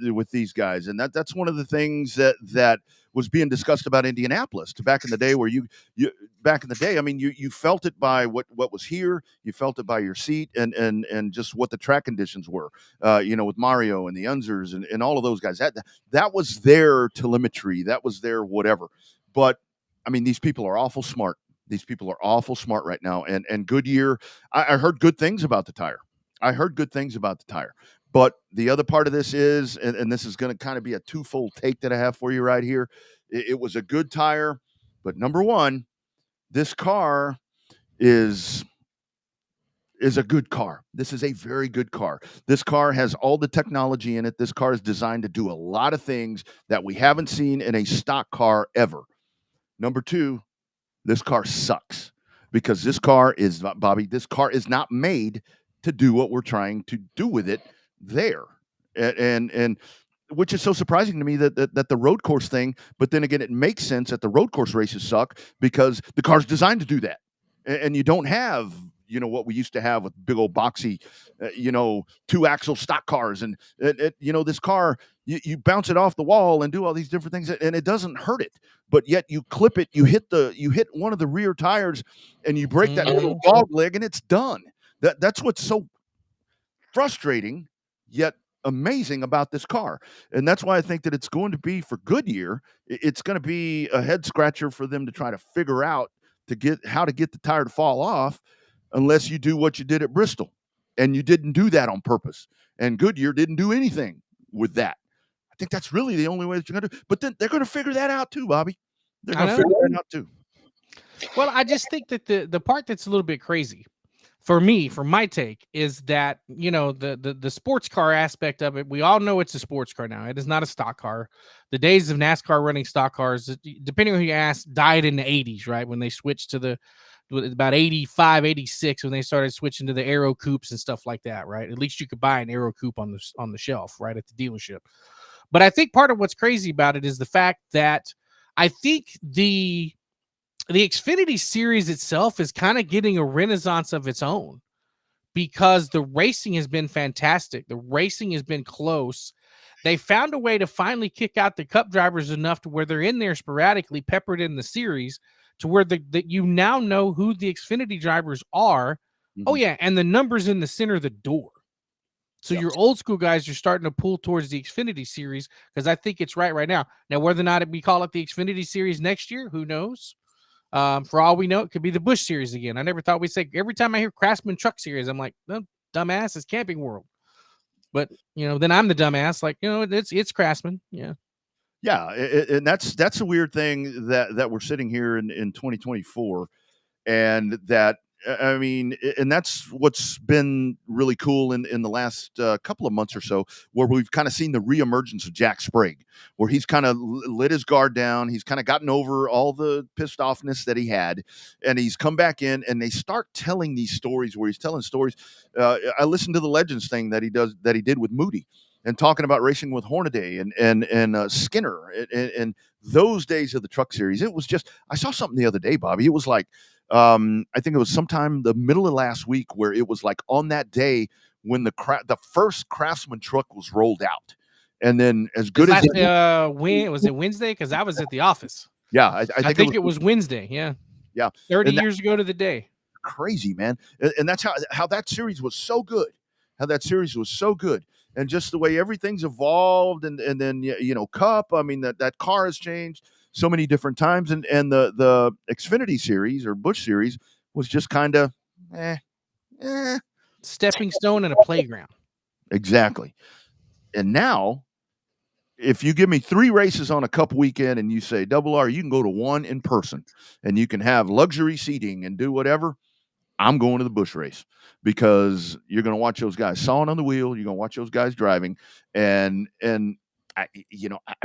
with these guys, and that's one of the things that was being discussed about Indianapolis back in the day, where you back in the day, I mean, you felt it by what was here, you felt it by your seat, and just what the track conditions were, with Mario and the Unzers and all of those guys. That was their telemetry, that was their whatever. But I mean, these people are awful smart. These people are awful smart right now, and Goodyear. I heard good things about the tire. But the other part of this is, and this is going to kind of be a twofold take that I have for you right here. It was a good tire, but number one, this car is a good car. This is a very good car. This car has all the technology in it. This car is designed to do a lot of things that we haven't seen in a stock car ever. Number two, this car sucks, because this car is not made to do what we're trying to do with it there. And which is so surprising to me that the road course thing, but then again, it makes sense that the road course races suck, because the car's designed to do that. And you don't have, what we used to have with big old boxy, 2-axle stock cars. And, this car, you bounce it off the wall and do all these different things, and it doesn't hurt it. But yet you clip it, you hit one of the rear tires, and you break that little dog leg, and it's done. That's what's so frustrating, yet amazing about this car. And that's why I think that it's going to be, for Goodyear, it's going to be a head scratcher for them to try to figure out how to get the tire to fall off, unless you do what you did at Bristol. And you didn't do that on purpose. And Goodyear didn't do anything with that. I think that's really the only way that you're going to do. But then they're going to figure that out too, Bobby. They're going to figure that out too. Well, I just think that the part that's a little bit crazy for me, for my take, is that, the sports car aspect of it, we all know it's a sports car now. It is not a stock car. The days of NASCAR running stock cars, depending on who you ask, died in the 80s, right? When they switched to about 85, 86, when they started switching to the Aero coupes and stuff like that, right? At least you could buy an Aero coupe on the shelf, right, at the dealership. But I think part of what's crazy about it is the fact that I think the Xfinity series itself is kind of getting a renaissance of its own, because the racing has been fantastic. The racing has been close. They found a way to finally kick out the cup drivers enough to where they're in there sporadically, peppered in the series, to where that you now know who the Xfinity drivers are. Oh yeah, and the numbers in the center of the door. So your old school guys are starting to pull towards the Xfinity series because I think it's right now. Now, whether or not we call it the Xfinity series next year, who knows? For all we know, it could be the Busch series again. I never thought we'd say, every time I hear Craftsman Truck Series, I'm like, oh, dumbass, it's Camping World. But then I'm the dumbass, like, it's Craftsman. Yeah. Yeah, and that's a weird thing that we're sitting here in 2024, and that I mean, and that's what's been really cool in the last couple of months or so, where we've kind of seen the reemergence of Jack Sprague, where he's kind of lit his guard down. He's kind of gotten over all the pissed offness that he had, and he's come back in, and they start telling these stories where he's telling stories. I listened to the Legends thing that he did with Moody, and talking about racing with Hornaday and Skinner and those days of the Truck Series. It was just, I saw something the other day, Bobby. It was like, I think it was sometime the middle of last week, where it was like on that day when the first Craftsman truck was rolled out, and then as good as when was it Wednesday? Because I was at the office. Yeah, I think it was Wednesday. Yeah, 30 years ago to the day. Crazy, man, and that's how that series was so good. And just the way everything's evolved, and then Cup. I mean, that car has changed so many different times, and the Xfinity series or Busch series was just kind of stepping stone and a playground. Exactly. And now, if you give me 3 races on a Cup weekend and you say, Double R, you can go to one in person and you can have luxury seating and do whatever, I'm going to the Busch race, because you're going to watch those guys sawing on the wheel. You're going to watch those guys driving, and I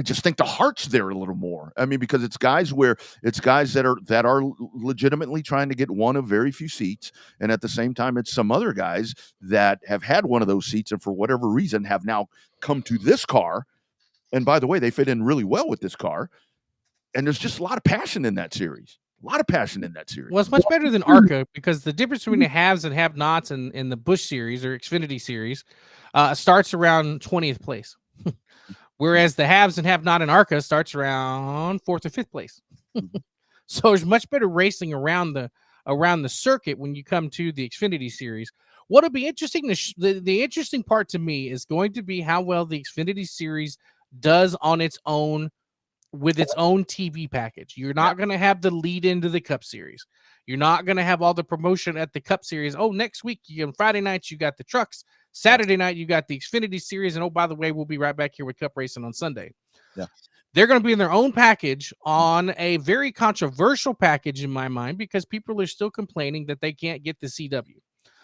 just think the heart's there a little more. I mean, because it's guys that are legitimately trying to get one of very few seats, and at the same time, it's some other guys that have had one of those seats and for whatever reason have now come to this car. And by the way, they fit in really well with this car, and there's just a lot of passion in that series. Well, it's much better than ARCA, because the difference between the haves and have-nots in the Busch series or Xfinity series starts around 20th place. Whereas the haves and have-not in ARCA starts around 4th or 5th place. So there's much better racing around the circuit when you come to the Xfinity series. What'll be interesting, the interesting part to me is going to be how well the Xfinity series does on its own, with its own TV package. You're not going to have the lead into the Cup series. You're not going to have all the promotion at the Cup series. Oh, next week, Friday nights, you got the trucks. Saturday night, you got the Xfinity series. And oh, by the way, we'll be right back here with Cup racing on Sunday. Yeah. They're going to be in their own package, on a very controversial package in my mind, because people are still complaining that they can't get the CW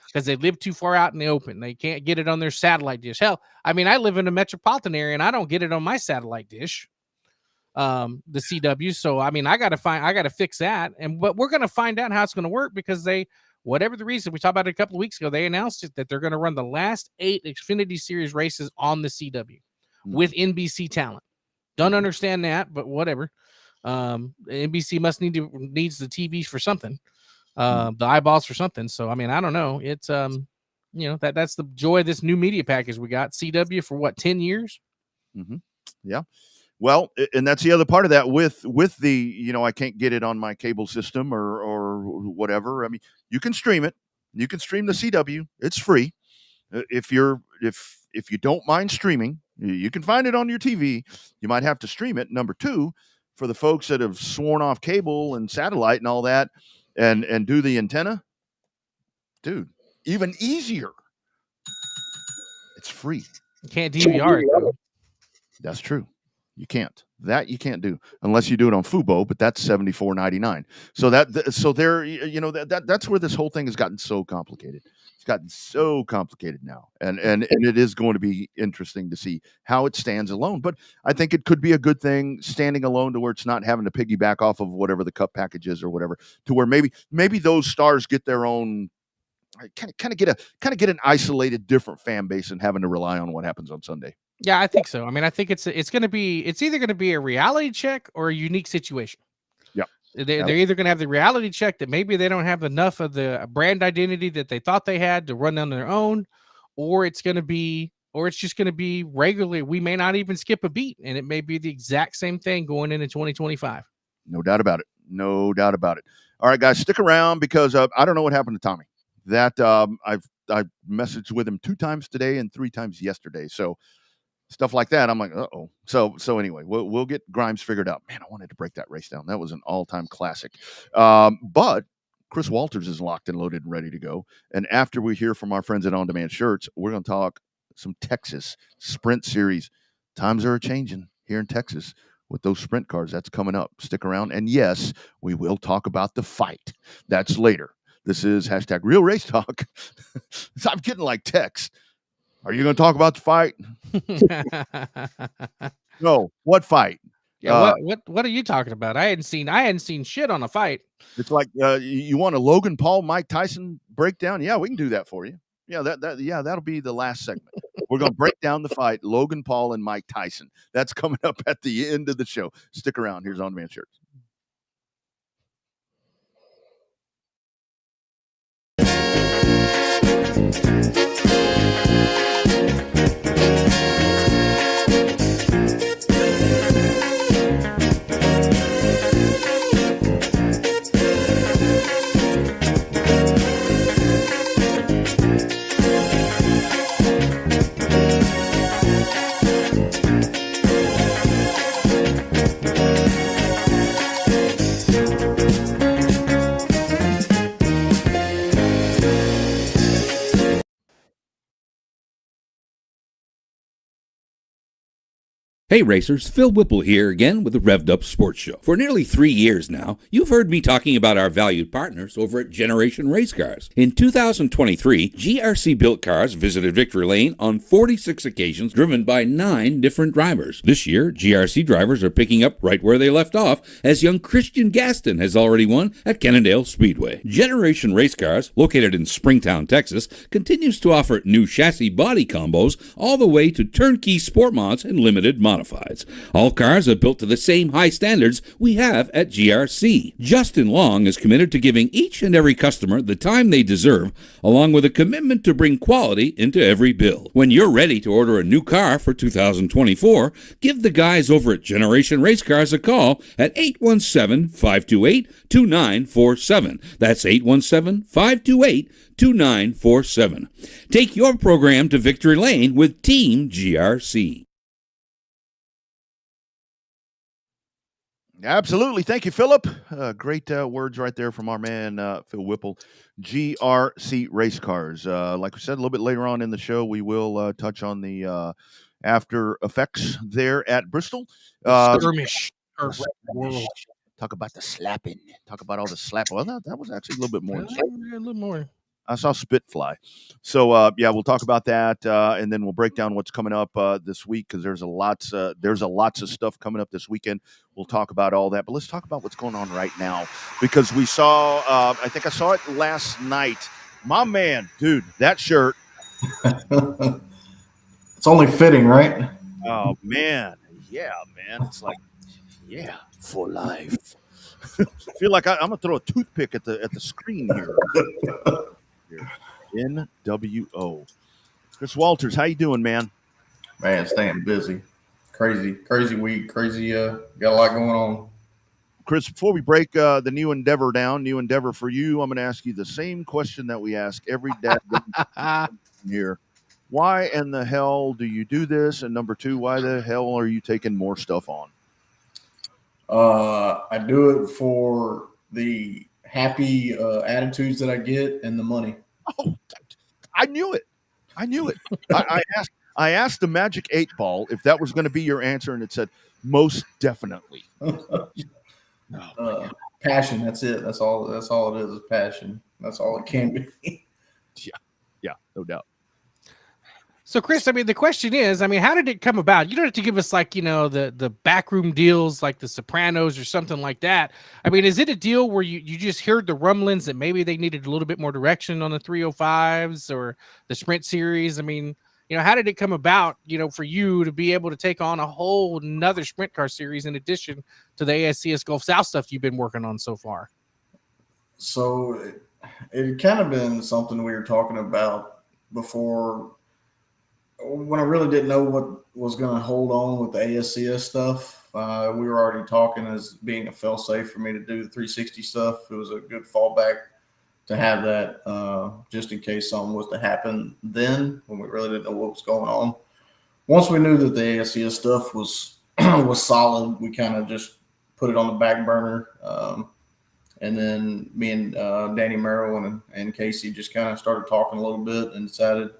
because they live too far out in the open. They can't get it on their satellite dish. Hell, I mean, I live in a metropolitan area and I don't get it on my satellite dish, the CW. So, I mean, I got to fix that. But we're going to find out how it's going to work, because whatever the reason, we talked about it a couple of weeks ago, they announced it that they're going to run the last 8 Xfinity Series races on the CW with NBC talent. Don't understand that, but whatever. NBC needs the TVs for something, the eyeballs for something. So, I mean, I don't know. It's that's the joy of this new media package we got. CW for what, 10 years? Mm-hmm. Yeah. Well, and that's the other part of that with the, I can't get it on my cable system or whatever. I mean, you can stream it. You can stream the CW. It's free. If you don't mind streaming, you can find it on your TV. You might have to stream it. Number 2, for the folks that have sworn off cable and satellite and all that, and do the antenna, dude, even easier. It's free. You can't DVR it, though. That's true. You can't. That you can't do unless you do it on Fubo, but that's $74.99. So that's where this whole thing has gotten so complicated. It's gotten so complicated now, and it is going to be interesting to see how it stands alone. But I think it could be a good thing standing alone, to where it's not having to piggyback off of whatever the Cup package is or whatever, to where maybe those stars get their own. Kind of get an isolated, different fan base, and having to rely on what happens on Sunday. Yeah, I think so. I mean, I think it's either going to be a reality check or a unique situation. Yeah. They're either going to have the reality check that maybe they don't have enough of the brand identity that they thought they had to run on their own, or it's just going to be regularly. We may not even skip a beat, and it may be the exact same thing going into 2025. No doubt about it. No doubt about it. All right, guys, stick around because I don't know what happened to Tommy. That I messaged with him 2 times today and 3 times yesterday. So stuff like that, I'm like, uh-oh. So anyway, we'll get Grimes figured out. Man, I wanted to break that race down. That was an all-time classic. But Chris Walters is locked and loaded and ready to go. And after we hear from our friends at On Demand Shirts, we're going to talk some Texas Sprint Series. Times are changing here in Texas with those sprint cars. That's coming up. Stick around. And yes, we will talk about the fight. That's later. This is hashtag Real Race Talk. I'm getting like text. Are you going to talk about the fight? No. What fight? Yeah, what are you talking about? I hadn't seen shit on a fight. It's like you want a Logan Paul, Mike Tyson breakdown? Yeah, we can do that for you. Yeah, that'll be the last segment. We're going to break down the fight, Logan Paul and Mike Tyson. That's coming up at the end of the show. Stick around. Here's On Demand Shirts. Hey racers, Phil Whipple here again with the Revved Up Sports Show. For nearly 3 years now, you've heard me talking about our valued partners over at Generation Race Cars. In 2023, GRC built cars visited Victory Lane on 46 occasions, driven by 9 different drivers. This year, GRC drivers are picking up right where they left off, as young Christian Gaston has already won at Cannondale Speedway. Generation Race Cars, located in Springtown, Texas, continues to offer new chassis body combos all the way to turnkey sport mods and limited modifieds. All cars are built to the same high standards we have at GRC. Justin Long is committed to giving each and every customer the time they deserve, along with a commitment to bring quality into every build. When you're ready to order a new car for 2024, give the guys over at Generation Race Cars a call at 817-528-2947. That's 817-528-2947. Take your program to victory lane with Team GRC. Absolutely. Thank you, Philip. Great words right there from our man, Phil Whipple. GRC Race Cars. Like we said, a little bit later on in the show, we will touch on the after effects there at Bristol. Skirmish. Talk about the slapping. Talk about all the slapping. Well, that was actually a little bit more. A little more. I saw spit fly. So, we'll talk about that, and then we'll break down what's coming up this week, because there's a lots of stuff coming up this weekend. We'll talk about all that, but let's talk about what's going on right now, because we saw, I think I saw it last night. My man, dude, that shirt. It's only fitting, right? Oh, man. Yeah, man. It's like, yeah, for life. I feel like I'm going to throw a toothpick at the screen here. NWO. Chris Walters, how you doing, man? Man, staying busy. Crazy week. Got a lot going on. Chris, before we break the new endeavor down, new endeavor for you, I'm going to ask you the same question that we ask every dad here. Why in the hell do you do this? And number 2, why the hell are you taking more stuff on? I do it for the happy attitudes that I get and the money. Oh, I knew it. I asked the Magic 8 Ball if that was going to be your answer, and it said most definitely. Passion. That's it. That's all it is passion. That's all it can be. Yeah, no doubt. So, Chris, I mean, the question is, how did it come about? You don't have to give us the backroom deals like the Sopranos or something like that. I mean, is it a deal where you just heard the rumblings that maybe they needed a little bit more direction on the 305s or the Sprint Series? I mean, how did it come about, for you to be able to take on a whole nother sprint car series in addition to the ASCS Gulf South stuff you've been working on so far? So it kind of been something we were talking about before, when I really didn't know what was going to hold on with the ASCS stuff. We were already talking as being a fail safe for me to do the 360 stuff. It was a good fallback to have that just in case something was to happen then when we really didn't know what was going on. Once we knew that the ASCS stuff was was solid, we kind of just put it on the back burner. And then me and Danny Merrill and Casey just kind of started talking a little bit and decided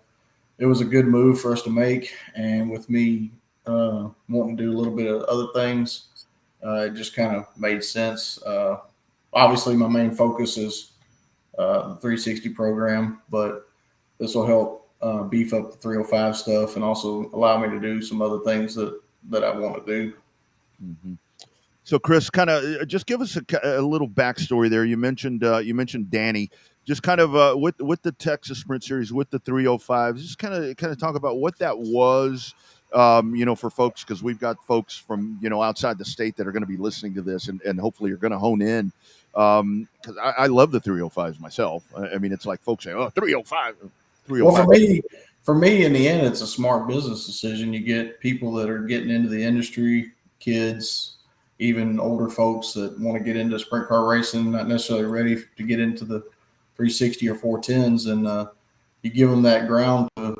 it was a good move for us to make. And with me wanting to do a little bit of other things, it just kind of made sense. Obviously, my main focus is the 360 program, but this will help beef up the 305 stuff and also allow me to do some other things that I want to do. Mm-hmm. So, Chris, kind of just give us a little backstory there. You mentioned Danny. Just kind of with the Texas Sprint Series, with the 305s, just kind of talk about what that was. For folks, because we've got folks from outside the state that are going to be listening to this, and hopefully are going to hone in. Because I love the 305s myself. I mean, it's like folks say, "Oh, 305, 305." Well, for me, in the end, it's a smart business decision. You get people that are getting into the industry, kids, even older folks that want to get into sprint car racing, not necessarily ready to get into the 360 or 410s, and you give them that ground to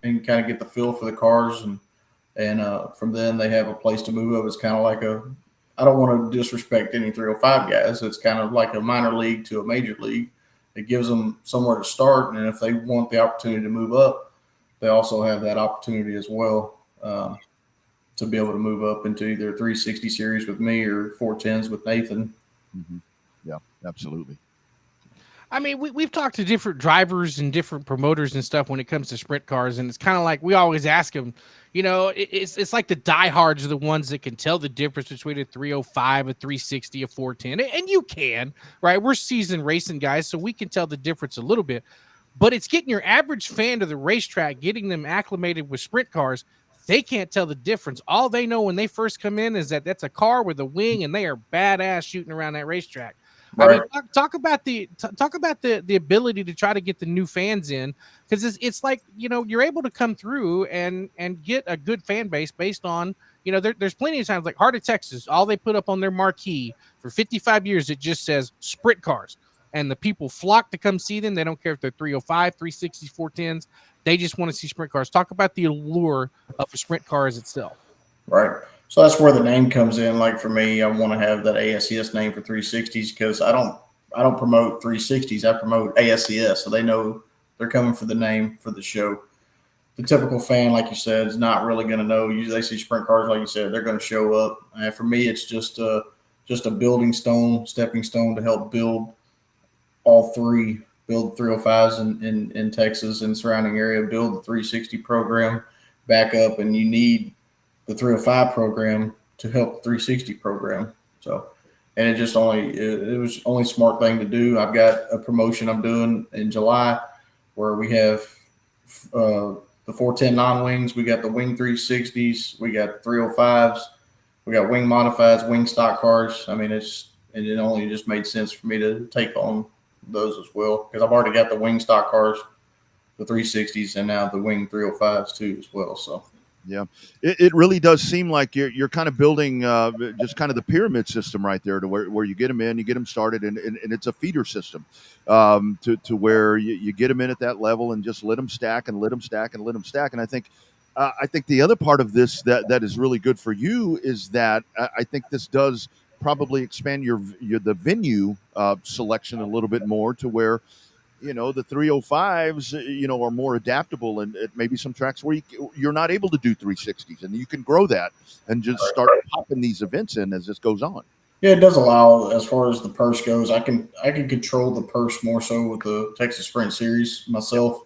and kind of get the feel for the cars, and from then they have a place to move up. It's kind of like I don't want to disrespect any 305 guys. It's kind of like a minor league to a major league. It gives them somewhere to start, and if they want the opportunity to move up, they also have that opportunity as well. To be able to move up into either 360 series with me or 410s with Nathan. Mm-hmm. Yeah, absolutely. I mean, we've talked to different drivers and different promoters and stuff when it comes to sprint cars, and it's kind of like we always ask them, it's like the diehards are the ones that can tell the difference between a 305, a 360, a 410, and you can, right? We're seasoned racing guys, so we can tell the difference a little bit, but it's getting your average fan to the racetrack, getting them acclimated with sprint cars. They can't tell the difference. All they know when they first come in is that that's a car with a wing, and they are badass shooting around that racetrack. Right. I mean, talk about the ability to try to get the new fans in, because it's like you're able to come through and get a good fan base based on there's plenty of times like Heart of Texas, all they put up on their marquee for 55 years it just says sprint cars, and the people flock to come see them. They don't care if they're 305, 360s, 410s. They just want to see sprint cars. Talk about the allure of a sprint cars itself. Right. So that's where the name comes in. Like for me, I want to have that ASCS name for 360s because I don't promote 360s. I promote ASCS, so they know they're coming for the name for the show. The typical fan, like you said, is not really going to know. Usually they see sprint cars, like you said, they're going to show up. And for me, it's just a stepping stone to help build all three. Build 305s in Texas and surrounding area, build the 360 program back up, and you need the 305 program to help the 360 program. So, and it was only smart thing to do. I've got a promotion I'm doing in July where we have the 410 non-wings, we got the wing 360s, we got 305s, we got wing modifieds, wing stock cars. I mean, it only just made sense for me to take on those as well because I've already got the wing stock cars, the 360s, and now the wing 305s too as well. So yeah, it really does seem like you're kind of building just kind of the pyramid system right there to where you get them in, you get them started, and it's a feeder system to where you get them in at that level and just let them stack and let them stack and let them stack. And I think the other part of this that is really good for you is that I think this does probably expand the venue selection a little bit more to where the 305s are more adaptable and maybe some tracks where you're not able to do 360s, and you can grow that and just start popping these events in as this goes on. Yeah, it does allow, as far as the purse goes, I can control the purse more so with the Texas Sprint Series myself,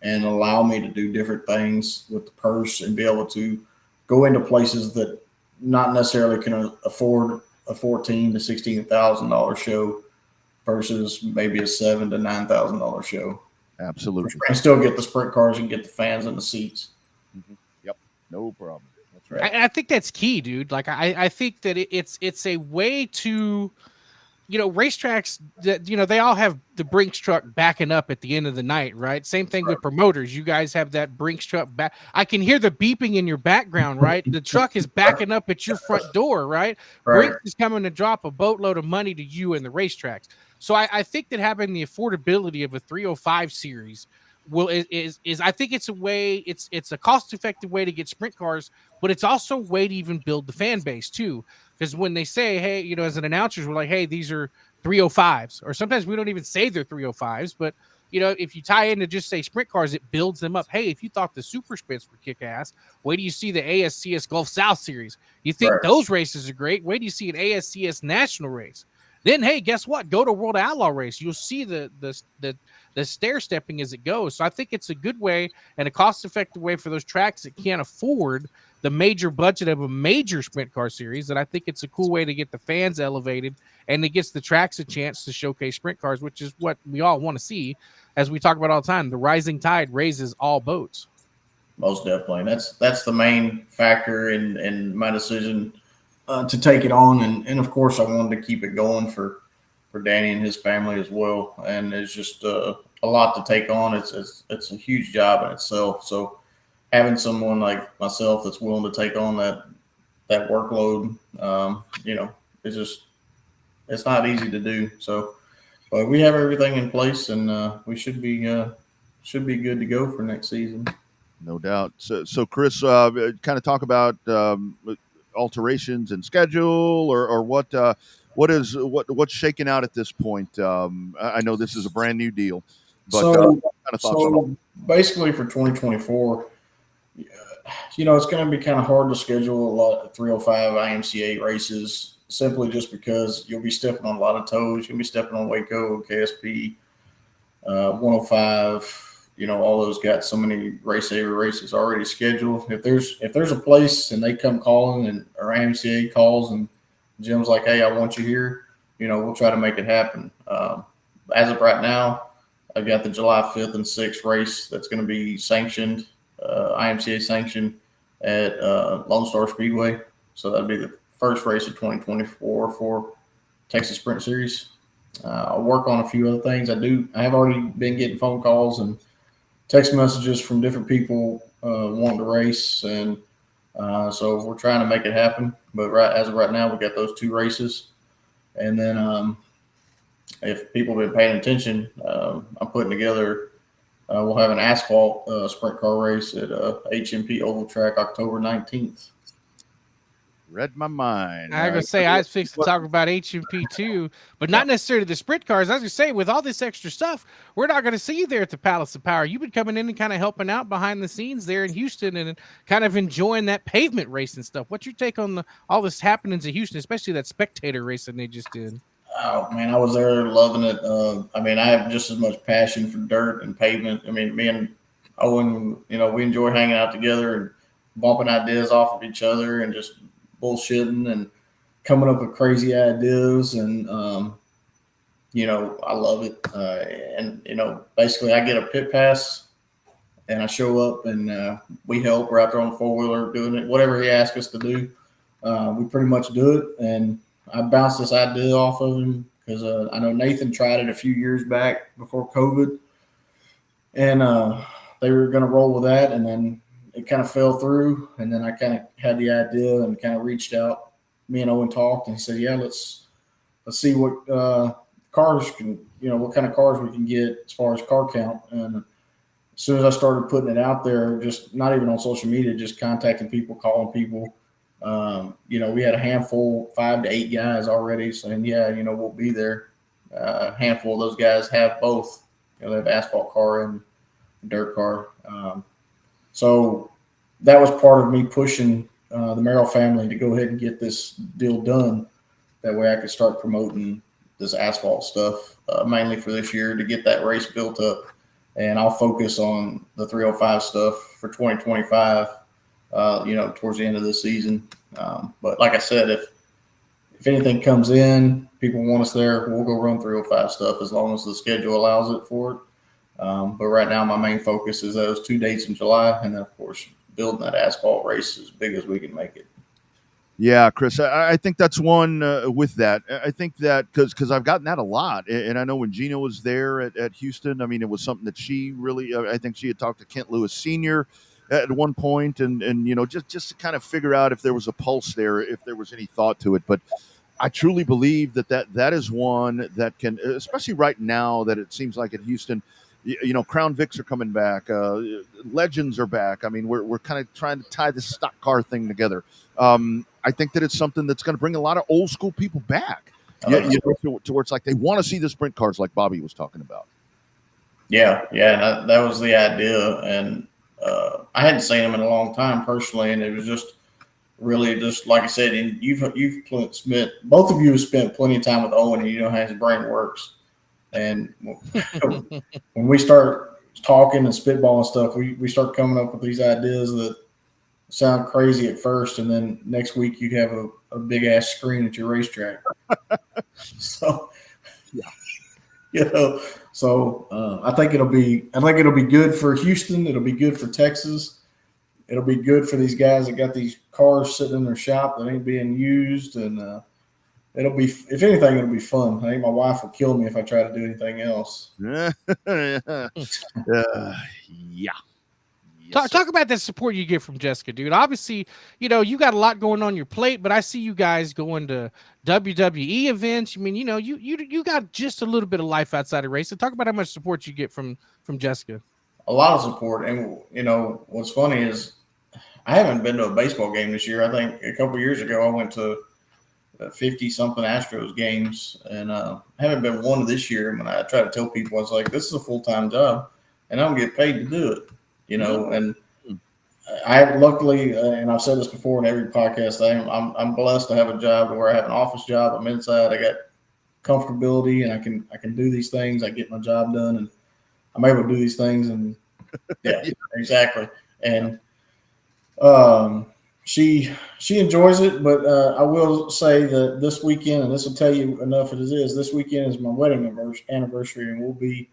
and allow me to do different things with the purse and be able to go into places that not necessarily can afford a $14,000 to $16,000 show versus maybe a $7,000 to $9,000 show. Absolutely. And still get the sprint cars and get the fans in the seats. Mm-hmm. Yep. No problem. That's right. I think that's key, dude. Like I think that it's a way to racetracks that, they all have the Brinks truck backing up at the end of the night, right? Same thing with promoters. You guys have that Brinks truck back. I can hear the beeping in your background, right? The truck is backing up at your front door, right? Right. Brinks is coming to drop a boatload of money to you and the racetracks. So I think that having the affordability of a 305 series is I think it's a way, it's a cost-effective way to get sprint cars, but it's also a way to even build the fan base too. Because when they say, hey, as an announcers, we're like, hey, these are 305s, or sometimes we don't even say they're 305s, but if you tie in to just say sprint cars, it builds them up. Hey, if you thought the super sprints were kick ass, wait do you see the ASCS Gulf South series? You think those races are great? Wait do you see an ASCS national race? Then, hey, guess what? Go to World Outlaw race. You'll see the stair stepping as it goes. So I think it's a good way and a cost-effective way for those tracks that can't afford the major budget of a major sprint car series. And I think it's a cool way to get the fans elevated, and it gets the tracks a chance to showcase sprint cars, which is what we all want to see. As we talk about all the time, the rising tide raises all boats. Most definitely. And that's the main factor in my decision to take it on. And of course, I wanted to keep it going for Danny and his family as well. And it's just a lot to take on. It's a huge job in itself. So having someone like myself that's willing to take on that workload, it's not easy to do. So, but we have everything in place, and we should be good to go for next season. No doubt. So Chris, kind of talk about alterations in schedule, or what's shaking out at this point. I know this is a brand new deal, but kind of thoughts on basically for 2024, it's going to be kind of hard to schedule a lot of 305 IMCA races, simply just because you'll be stepping on a lot of toes. You'll be stepping on Waco, KSP, 105. All those got so many races already scheduled. If there's a place and they come calling, or IMCA calls and Jim's like, hey, I want you here, we'll try to make it happen. As of right now, I've got the July 5th and 6th race that's going to be sanctioned, IMCA sanctioned at Lone Star Speedway. So that'll be the first race of 2024 for Texas Sprint Series. I'll work on a few other things. I have already been getting phone calls and text messages from different people wanting to race, and so we're trying to make it happen. But as of right now, we got those 2 races, and then if people have been paying attention, I'm putting together. We'll have an asphalt sprint car race at HMP Oval Track October 19th. Read my mind. I was going to say, I was fixing to talk about HMP too, but not necessarily the sprint cars. I was going to say, with all this extra stuff, we're not going to see you there at the Palace of Power. You've been coming in and kind of helping out behind the scenes there in Houston and kind of enjoying that pavement race and stuff. What's your take on all this happenings in Houston, especially that spectator racing they just did? Oh, man, I was there loving it. I have just as much passion for dirt and pavement. Me and Owen, we enjoy hanging out together and bumping ideas off of each other and just bullshitting and coming up with crazy ideas. And, I love it. Basically I get a pit pass and I show up and we help. We're out there on the 4-wheeler doing it. Whatever he asks us to do, we pretty much do it. And I bounced this idea off of him because I know Nathan tried it a few years back before COVID, and they were going to roll with that, and then it kind of fell through. And then I kind of had the idea and kind of reached out. Me and Owen talked, and he said, "Yeah, let's see what cars can, what kind of cars we can get as far as car count." And as soon as I started putting it out there, just not even on social media, just contacting people, calling people. We had a handful, 5 to 8 guys already saying, yeah, we'll be there. A handful of those guys have both. They have asphalt car and dirt car. So that was part of me pushing the Merrill family to go ahead and get this deal done. That way I could start promoting this asphalt stuff, mainly for this year, to get that race built up. And I'll focus on the 305 stuff for 2025. Towards the end of the season. But like I said, if anything comes in, people want us there, we'll go run 305 stuff as long as the schedule allows it for it. But right now, my main focus is those 2 dates in July, and then of course building that asphalt race as big as we can make it. Yeah, Chris, I think that's one with that. I think that because I've gotten that a lot, and I know when Gina was there at Houston, I mean, it was something that she really, I think she had talked to Kent Lewis Sr. at one point, and just to kind of figure out if there was a pulse there, if there was any thought to it. But I truly believe that is one that can, especially right now that it seems like at Houston, Crown Vics are coming back, legends are back. I mean, we're kind of trying to tie this stock car thing together. I think that it's something that's going to bring a lot of old school people back. To where it's like they want to see the sprint cars, like Bobby was talking about. Yeah, and that was the idea, and I hadn't seen him in a long time personally, and it was just really just like I said. And you've spent, both of you have spent plenty of time with Owen, and you know how his brain works. And when we start talking and spitballing stuff, we start coming up with these ideas that sound crazy at first, and then next week you have a big ass screen at your racetrack. So, yeah, so I think it'll be good for Houston. It'll be good for Texas. It'll be good for these guys that got these cars sitting in their shop that ain't being used, and it'll be, if anything, it'll be fun. I think my wife will kill me if I try to do anything else. Yeah. Talk about the support you get from Jessica, dude. Obviously, you got a lot going on your plate, but I see you guys going to WWE events. I mean, you got just a little bit of life outside of racing. Talk about how much support you get from Jessica. A lot of support, and what's funny is I haven't been to a baseball game this year. I think a couple of years ago I went to 50-something Astros games, and I haven't been one this year. And when I try to tell people, I was like, "This is a full-time job, and I don't get paid to do it." And I luckily, and I've said this before in every podcast, I'm blessed to have a job where I have an office job. I'm inside. I got comfortability, and I can do these things. I get my job done, and I'm able to do these things. And yeah, exactly. And she enjoys it, but I will say that this weekend, and this will tell you enough as it is, this weekend is my wedding anniversary, and we'll be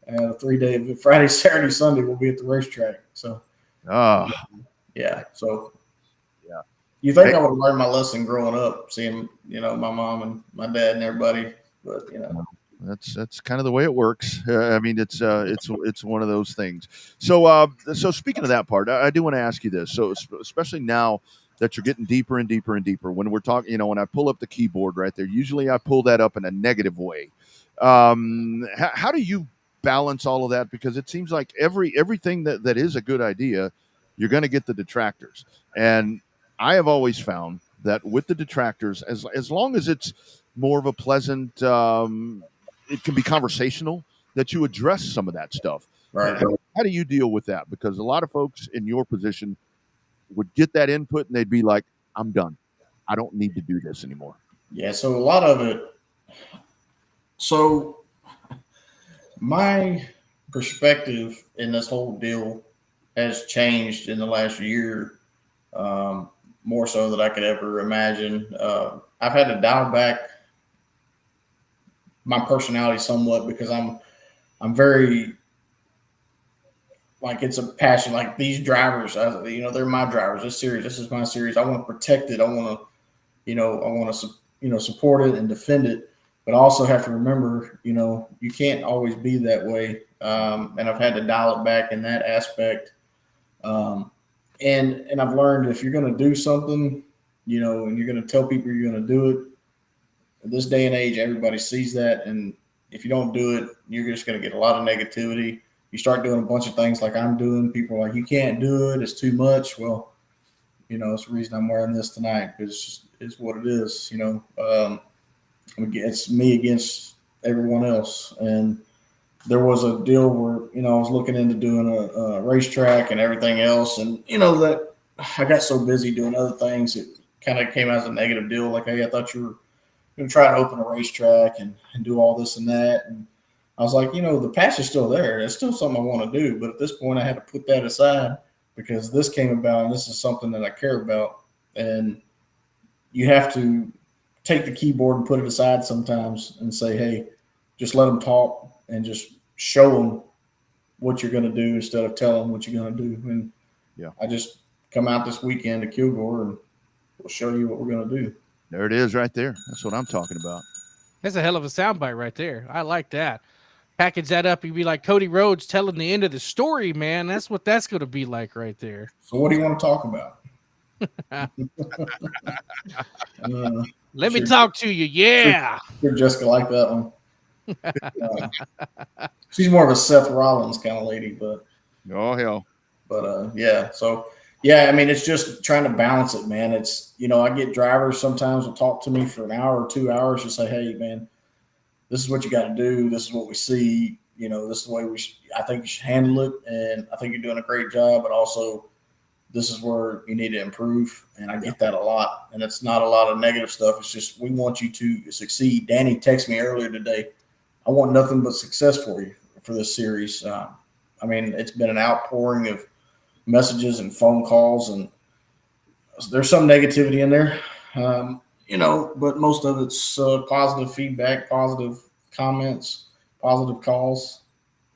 a 3-day, Friday, Saturday, Sunday, we'll be at the racetrack. So, yeah. So, yeah. You think I would have learned my lesson growing up, seeing, my mom and my dad and everybody, but, That's kind of the way it works. I mean, it's one of those things. So speaking of that part, I do want to ask you this. So especially now that you're getting deeper and deeper and deeper, when we're talking, when I pull up the keyboard right there, usually I pull that up in a negative way. How do you balance all of that? Because it seems like everything that is a good idea, you're going to get the detractors. And I have always found that with the detractors, as long as it's more of a pleasant, it can be conversational, that you address some of that stuff. Right. How do you deal with that? Because a lot of folks in your position would get that input and they'd be like, "I'm done. I don't need to do this anymore." Yeah. So a lot of it. So my perspective in this whole deal has changed in the last year, more so than I could ever imagine. I've had to dial back my personality somewhat because I'm very, like, it's a passion. Like, these drivers, they're my drivers. This is my series. I want to protect it. I want to, support it and defend it. But I also have to remember, you can't always be that way. And I've had to dial it back in that aspect. And I've learned if you're going to do something, and you're going to tell people you're going to do it, in this day and age, everybody sees that. And if you don't do it, you're just going to get a lot of negativity. You start doing a bunch of things like I'm doing. People are like, "You can't do it. It's too much." Well, it's the reason I'm wearing this tonight, because it's what it is. It's me against everyone else. And there was a deal where, I was looking into doing a racetrack and everything else. And, that I got so busy doing other things, it kind of came as a negative deal. Like, "Hey, I thought you were going to try to open a racetrack and do all this and that." And I was like, the passion's still there. It's still something I want to do. But at this point, I had to put that aside because this came about and this is something that I care about. And you have to take the keyboard and put it aside sometimes and say, "Hey, just let them talk and just show them what you're going to do instead of tell them what you're going to do." And I just come out this weekend to Kilgore, and we'll show you what we're going to do. There it is right there. That's what I'm talking about. That's a hell of a soundbite right there. I like that. Package that up, you'd be like Cody Rhodes telling the end of the story, man. That's what that's going to be like right there. So what do you want to talk about? Let me talk to you. Yeah. Sure Jessica like that one. She's more of a Seth Rollins kind of lady, but oh hell. But yeah, so yeah, I mean, it's just trying to balance it, man. It's, you know, I get drivers sometimes will talk to me for an hour or 2 hours and say, hey, man, this is what you got to do. This is what we see. You know, this is the way I think you should handle it. And I think you're doing a great job, but also this is where you need to improve. And I get that a lot. And it's not a lot of negative stuff. It's just, we want you to succeed. Danny texted me earlier today. I want nothing but success for you for this series. I mean, it's been an outpouring of messages and phone calls, and there's some negativity in there, you know, but most of it's positive feedback, positive comments, positive calls.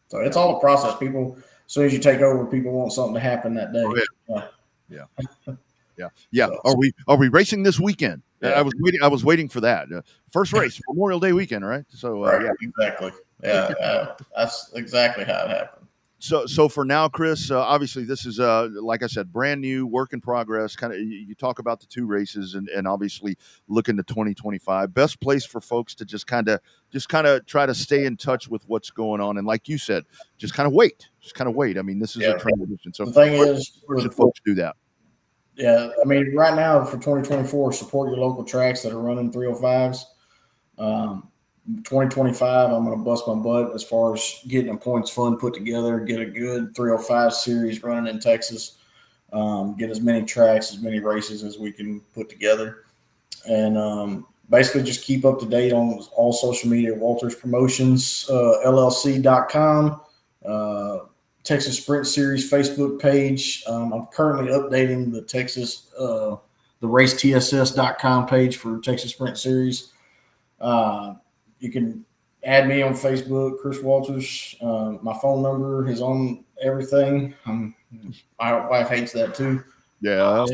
So it's all a process. People, as soon as you take over, people want something to happen that day. Oh, yeah. So, are we racing this weekend? Yeah. I was waiting for that. First race, Memorial Day weekend, right? So right, exactly. Yeah, that's exactly how it happened. So for now, Chris, obviously this is like I said, brand new, work in progress. Kind of, you talk about the 2 races, and obviously looking to 2025. Best place for folks to just kind of try to stay in touch with what's going on, and like you said, just kind of wait. I mean, this is a transition. So the thing is, where should folks do that? Yeah, I mean, right now for 2024, support your local tracks that are running 305s. 2025, I'm going to bust my butt as far as getting a points fund put together, get a good 305 series running in Texas, get as many tracks, as many races as we can put together, and basically just keep up to date on all social media. Walters Promotions, LLC.com, Texas Sprint Series Facebook page. I'm currently updating the Texas, the RaceTSS.com page for Texas Sprint Series. You can add me on Facebook, Chris Walters. My phone number is on everything. My wife hates that too. Yeah.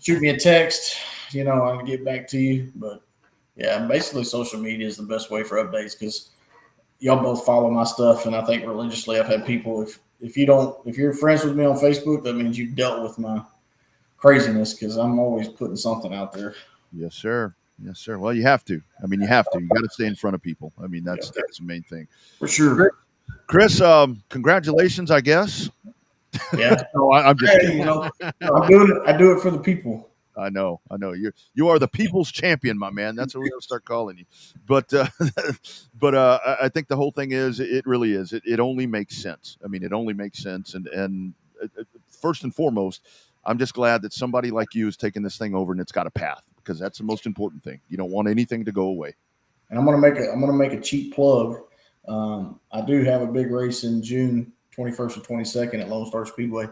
Shoot me a text. You know, I can get back to you. But yeah, basically social media is the best way for updates because y'all both follow my stuff, and I think religiously I've had people. If you're friends with me on Facebook, that means you've dealt with my craziness because I'm always putting something out there. Yes, sir. Yes, sir. Well, you have to. I mean, you have to. You got to stay in front of people. I mean, that's the main thing. For sure. Chris, congratulations, I guess. Yeah. No, I'm just kidding. You know, I do it for the people. I know. You are the people's champion, my man. That's what we're gonna start calling you. But I think the whole thing is, it really is. It only makes sense. I mean, it only makes sense. And first and foremost, I'm just glad that somebody like you is taking this thing over and it's got a path, because that's the most important thing. You don't want anything to go away. And I'm gonna make a cheap plug. I do have a big race in June 21st and 22nd at Lone Star Speedway,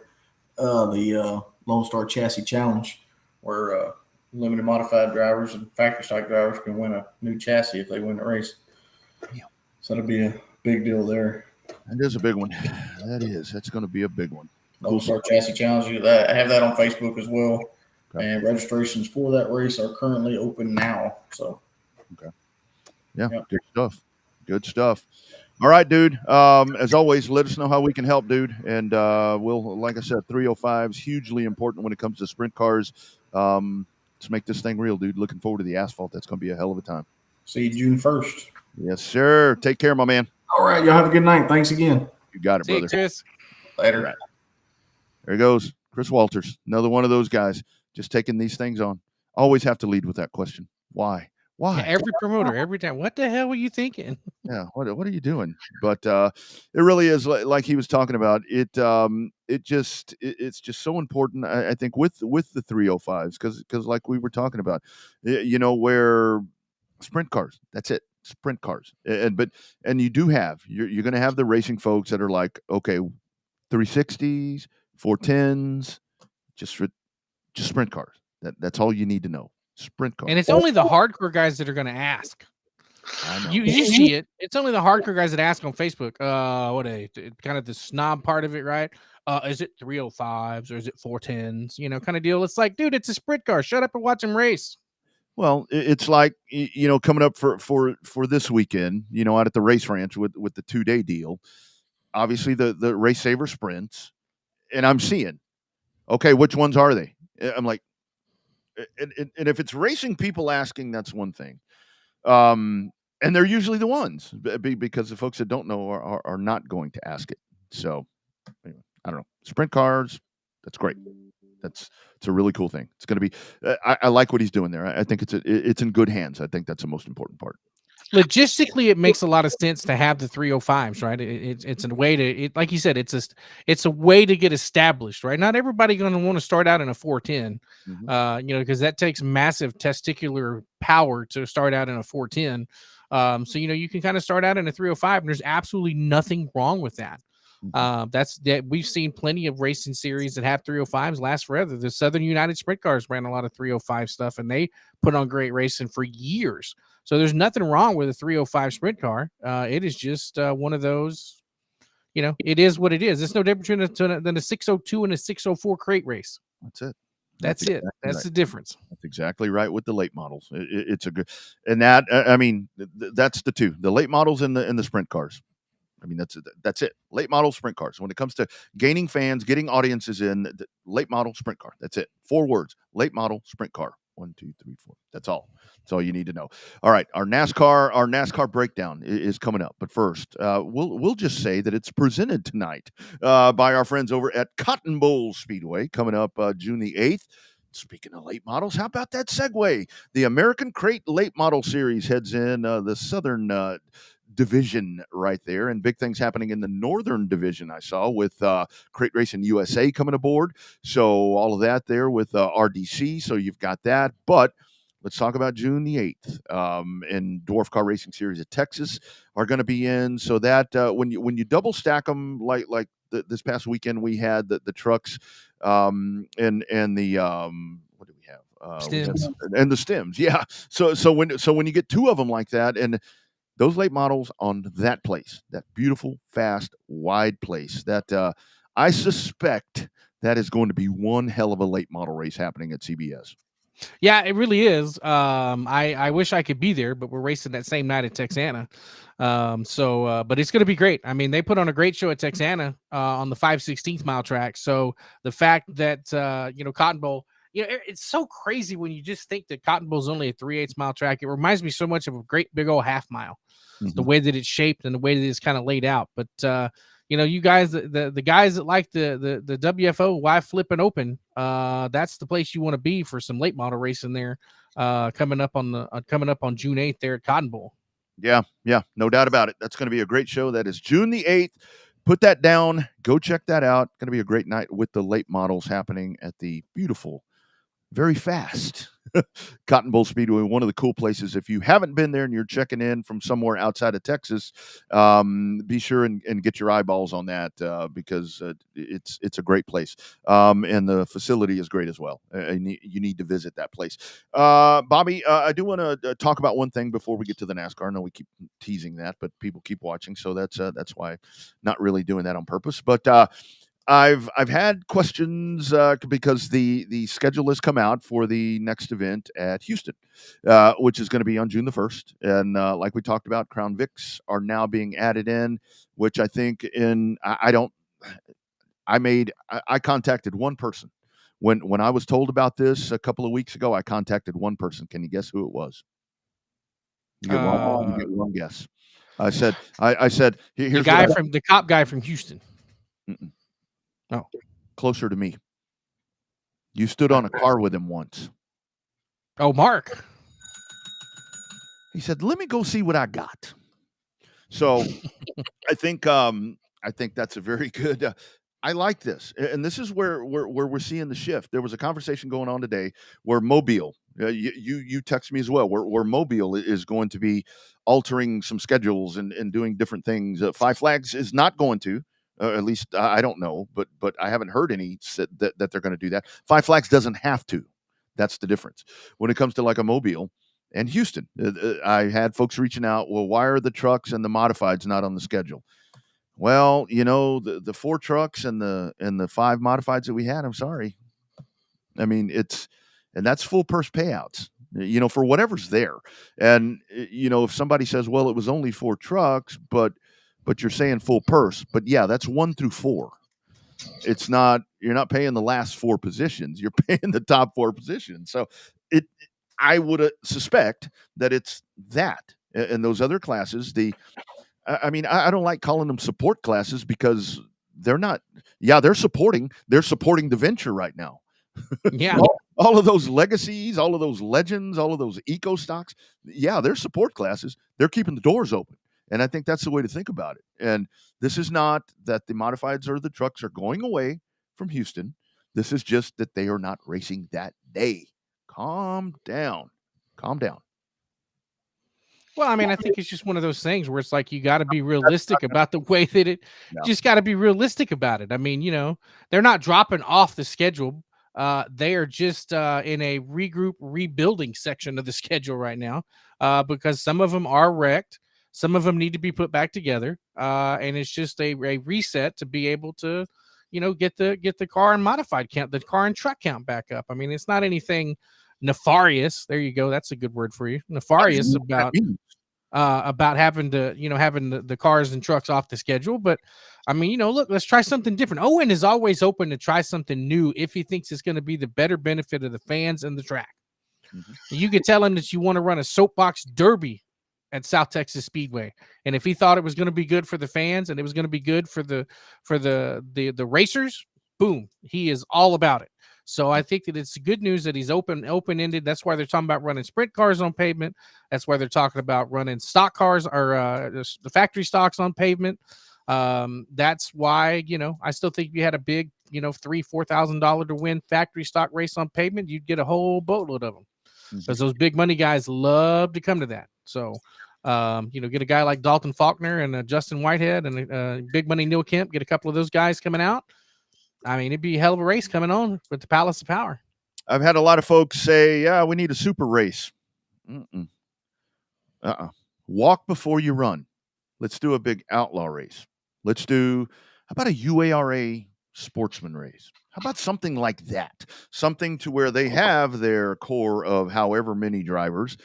the Lone Star Chassis Challenge, where limited modified drivers and factory stock drivers can win a new chassis if they win the race. Yeah. So that'll be a big deal there. That is a big one. That's going to be a big one. Lone Star Chassis Challenge. I have that on Facebook as well. Okay. And registrations for that race are currently open now. So, okay. Yeah. Good stuff. All right, dude. As always, let us know how we can help, dude. And we'll, like I said, 305s, hugely important when it comes to sprint cars. Let's make this thing real, dude. Looking forward to the asphalt. That's going to be a hell of a time. See you June 1st. Yes, sir. Take care, my man. All right. Y'all have a good night. Thanks again. You got it, brother. See you, Chris. Later. Right. There he goes. Chris Walters. Another one of those guys just taking these things on. Always have to lead with that question. Why? Yeah, every promoter, every time. What the hell were you thinking? Yeah, what are you doing? But it really is like he was talking about. It's just so important. I think with the 305s, because like we were talking about, you know, where sprint cars. That's it, sprint cars. And you do have you're going to have the racing folks that are like, okay, 360s, 410s, just sprint cars. That's all you need to know. Sprint cars. And it's only the hardcore guys that are going to ask. You see it. It's only the hardcore guys that ask on Facebook. Kind of the snob part of it, right? Is it 305s or is it 410s? Kind of deal. It's like, dude, it's a sprint car. Shut up and watch them race. Well, it's like, coming up for this weekend, out at the race ranch with the 2-day deal. Obviously, the Race Saver sprints, and I'm seeing, okay, which ones are they? I'm like, and if it's racing people asking, that's one thing. And they're usually the ones, because the folks that don't know are not going to ask it. So, anyway, I don't know. Sprint cars, that's great. It's a really cool thing. It's going to be. I like what he's doing there. I think it's in good hands. I think that's the most important part. Logistically, it makes a lot of sense to have the 305s, right? It's a way to, like you said, it's a way to get established, right? Not everybody going to want to start out in a 410, because that takes massive testicular power to start out in a 410. So you can kind of start out in a 305, and there's absolutely nothing wrong with that. We've seen plenty of racing series that have 305s last forever. The Southern United Sprint Cars ran a lot of 305 stuff, and they put on great racing for years. So there's nothing wrong with a 305 sprint car. It is just one of those, it is what it is. It's no different than a 602 and a 604 crate race. That's it. That's it. Exactly That's right. the difference. That's exactly right with the late models. It's a good, and that I mean, that's the two, the late models and the sprint cars. I mean, that's it. Late model sprint cars. When it comes to gaining fans, getting audiences in, the late model sprint car. That's it. 4 words. Late model sprint car. 1, 2, 3, 4. That's all. That's all you need to know. All right, our NASCAR breakdown is coming up. But first, we'll just say that it's presented tonight by our friends over at Cotton Bowl Speedway, coming up June the 8th. Speaking of late models, how about that segue? The American Crate Late Model Series heads in the Southern division right there, and big things happening in the Northern division. I saw with Crate Racing USA coming aboard, so all of that there with RDC. So you've got that, but let's talk about June the 8th. And Dwarf Car Racing Series of Texas are going to be in. So that when you double stack them like this past weekend, we had the trucks and the what do we have? Stems. And the stems, yeah. So when you get 2 of them like that, and those late models on that place, that beautiful, fast, wide place, that I suspect that is going to be one hell of a late model race happening at CBS. Yeah, it really is. I wish I could be there, but we're racing that same night at Texana. But it's going to be great. I mean, they put on a great show at Texana on the 5/16 mile track. So the fact that, Cotton Bowl, it's so crazy when you just think that Cotton Bowl is only a 3/8 mile track. It reminds me so much of a great big old half mile. The way that it's shaped and the way that it's kind of laid out. But you guys, the guys that like the WFO Y flipping open, that's the place you want to be for some late model racing there, coming up on June 8th there at Cotton Bowl. Yeah, no doubt about it. That's going to be a great show. That is June the 8th. Put that down. Go check that out. Going to be a great night with the late models happening at the beautiful, very fast Cotton Bowl Speedway, one of the cool places. If you haven't been there and you're checking in from somewhere outside of Texas, be sure and get your eyeballs on that because it's a great place. And the facility is great as well. You need to visit that place. Bobby, I do want to talk about one thing before we get to the NASCAR. I know we keep teasing that, but people keep watching, so that's why not really doing that on purpose. But I've had questions because the schedule has come out for the next event at Houston, which is going to be on June the 1st. And like we talked about, Crown Vics are now being added in, which I think I contacted one person. When I was told about this a couple of weeks ago, I contacted one person. Can you guess who it was? You get one guess. I said, here's the cop guy from Houston. Mm-mm. Oh, closer to me. You stood on a car with him once. Oh, Mark. He said, "Let me go see what I got." So, I think that's a very good. I like this, and this is where we're seeing the shift. There was a conversation going on today where Mobile. You text me as well. Where Mobile is going to be altering some schedules and doing different things. Five Flags is not going to. At least I don't know, but I haven't heard any that they're going to do that. Five Flags doesn't have to. That's the difference when it comes to like a Mobile and Houston. I had folks reaching out. Well, why are the trucks and the modifieds not on the schedule? Well, the 4 trucks and the 5 modifieds that we had, I'm sorry. I mean, and that's full purse payouts, for whatever's there. And if somebody says, "Well, it was only 4 trucks," but you're saying full purse. But yeah, that's 1 through 4. It's not, you're not paying the last 4 positions. You're paying the top 4 positions. So I would suspect that it's that. And those other classes, I mean, I don't like calling them support classes because they're not. Yeah, they're supporting the venture right now. Yeah. All of those legacies, all of those legends, all of those eco stocks. Yeah, they're support classes. They're keeping the doors open. And I think that's the way to think about it. And this is not that the modifieds or the trucks are going away from Houston. This is just that they are not racing that day. Calm down. Calm down. Well, I mean, I think it's just one of those things where it's like you got to be realistic about the way that it. No. Just got to be realistic about it. I mean, they're not dropping off the schedule. They are just in a regroup, rebuilding section of the schedule right now because some of them are wrecked, some of them need to be put back together, and it's just a reset to be able to, get the car and modified count, the car and truck count back up. I mean, it's not anything nefarious. There you go. That's a good word for you. Nefarious about having to, having the cars and trucks off the schedule. But I mean, look, let's try something different. Owen is always open to try something new if he thinks it's going to be the better benefit of the fans and the track. Mm-hmm. You could tell him that you want to run a soapbox derby at South Texas Speedway, and if he thought it was going to be good for the fans and it was going to be good for the racers, boom, he is all about it. So I think that it's good news that he's open-ended. That's why they're talking about running sprint cars on pavement. That's why they're talking about running stock cars or the factory stocks on pavement. That's why, I still think if you had a big, $3,000-$4,000 to win factory stock race on pavement, you'd get a whole boatload of them because those big money guys love to come to that. So, get a guy like Dalton Faulkner and Justin Whitehead and big money Neil Kemp, get a couple of those guys coming out. I mean, it'd be a hell of a race coming on with the Palace of Power. I've had a lot of folks say, yeah, we need a super race. Walk before you run. Let's do a big outlaw race. How about a UARA sportsman race? How about something like that? Something to where they have their core of however many drivers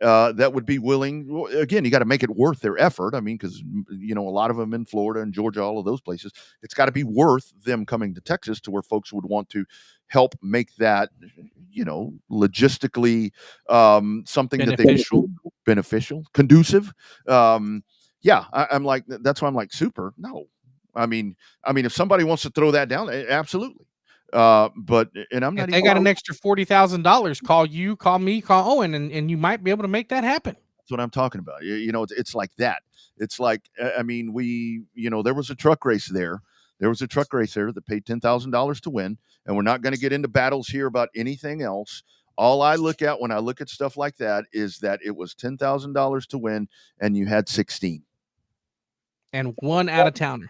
that would be willing. Again, you got to make it worth their effort. I mean, because a lot of them in Florida and Georgia, all of those places, it's got to be worth them coming to Texas to where folks would want to help make that, logistically something beneficial, conducive. I'm like, that's why I'm like, super. No, I mean, if somebody wants to throw that down, absolutely. But I'm not. If they got an extra $40,000, call you, call me, call Owen, and you might be able to make that happen. That's what I'm talking about. It's like that. It's like, I mean, there was a truck race there. There was a truck race there that paid $10,000 to win, and we're not going to get into battles here about anything else. All I look at when I look at stuff like that is that it was $10,000 to win, and you had 16. And one out of towner.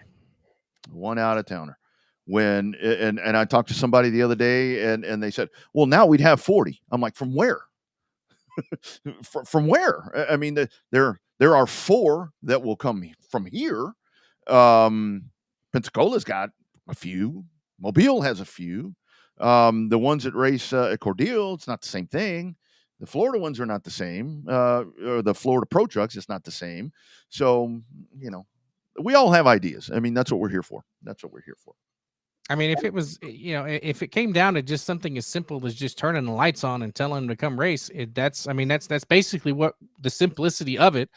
When and I talked to somebody the other day and they said, well, now we'd have 40. I'm like, from where? From where? I mean, there are 4 that will come from here. Pensacola's got a few. Mobile has a few. The ones that race at Cordele, it's not the same thing. The Florida ones are not the same. Or the Florida Pro Trucks, it's not the same. So, we all have ideas. I mean, that's what we're here for. I mean, if it was, if it came down to just something as simple as just turning the lights on and telling them to come race, that's basically what the simplicity of it.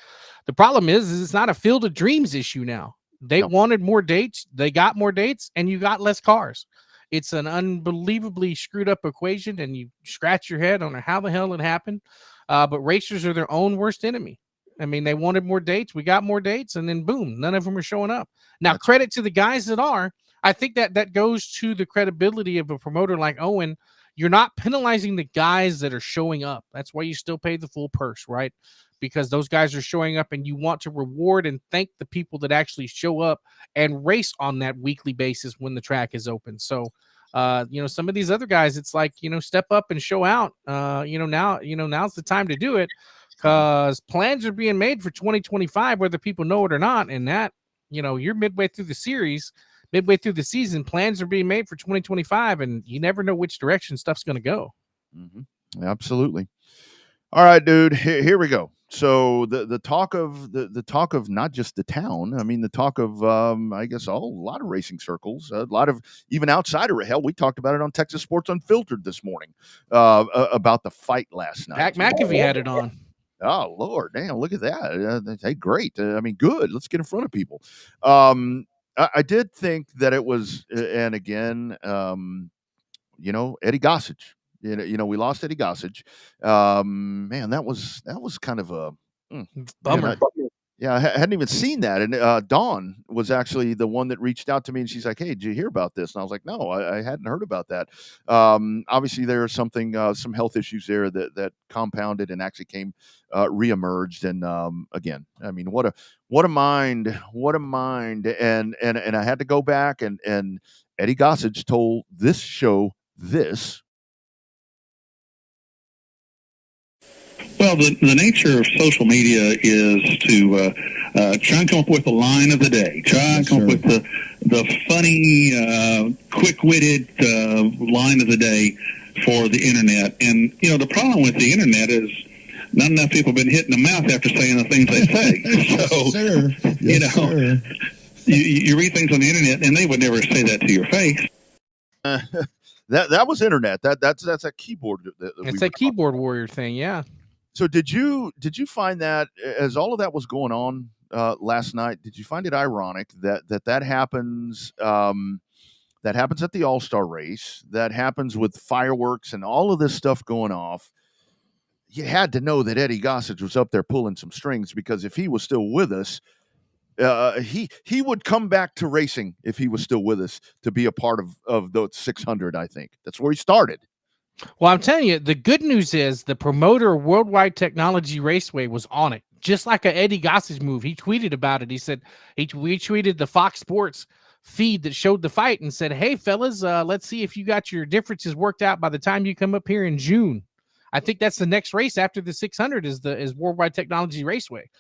The problem is it's not a Field of Dreams issue now. They wanted more dates, they got more dates, and you got less cars. It's an unbelievably screwed up equation, and you scratch your head on how the hell it happened. But racers are their own worst enemy. I mean, they wanted more dates, we got more dates, and then boom, none of them are showing up. Now, credit to the guys that are. I think that goes to the credibility of a promoter like Owen. You're not penalizing the guys that are showing up. That's why you still pay the full purse, right? Because those guys are showing up, and you want to reward and thank the people that actually show up and race on that weekly basis when the track is open. So, some of these other guys, it's like, step up and show out. Now's the time to do it because plans are being made for 2025, whether people know it or not. And that, you're midway through the series, midway through the season, plans are being made for 2025, and you never know which direction stuff's going to go. Mm-hmm. Absolutely. All right, dude. Here we go. So the talk of the talk of not just the town. I mean, the talk of I guess a lot of racing circles, a lot of even outside of hell. We talked about it on Texas Sports Unfiltered this morning about the fight last night. Pat McAfee had it on. Oh Lord, damn! Look at that. Hey, great. I mean, good. Let's get in front of people. I did think that it was, and again, Eddie Gossage. We lost Eddie Gossage. Man, that was kind of a Bummer. I hadn't even seen that. And Dawn was actually the one that reached out to me, and she's like, "Hey, did you hear about this?" And I was like, "No, I hadn't heard about that." Obviously, there was some health issues there that compounded and actually came reemerged. And again, I mean, what a mind, and I had to go back and Eddie Gossage told this show this. Well, the nature of social media is to try and come up with a line of the day. Try and come up with the funny, quick-witted line of the day for the internet. And, the problem with the internet is not enough people have been hit in the mouth after saying the things they say. So, you read things on the internet, and they would never say that to your face. That was internet. That's a keyboard. It's a keyboard warrior thing, yeah. So did you find that as all of that was going on last night? Did you find it ironic that happens? That happens at the All-Star race. That happens with fireworks and all of this stuff going off. You had to know that Eddie Gossage was up there pulling some strings, because if he was still with us, he would come back to racing if he was still with us to be a part of the 600. I think that's where he started. Well, I'm telling you, the good news is the promoter Worldwide Technology Raceway was on it, just like a Eddie Gossage move. He tweeted about it. He said he retweeted the Fox Sports feed that showed the fight and said, "Hey, fellas, let's see if you got your differences worked out by the time you come up here in June." I think that's the next race after the 600 is Worldwide Technology Raceway.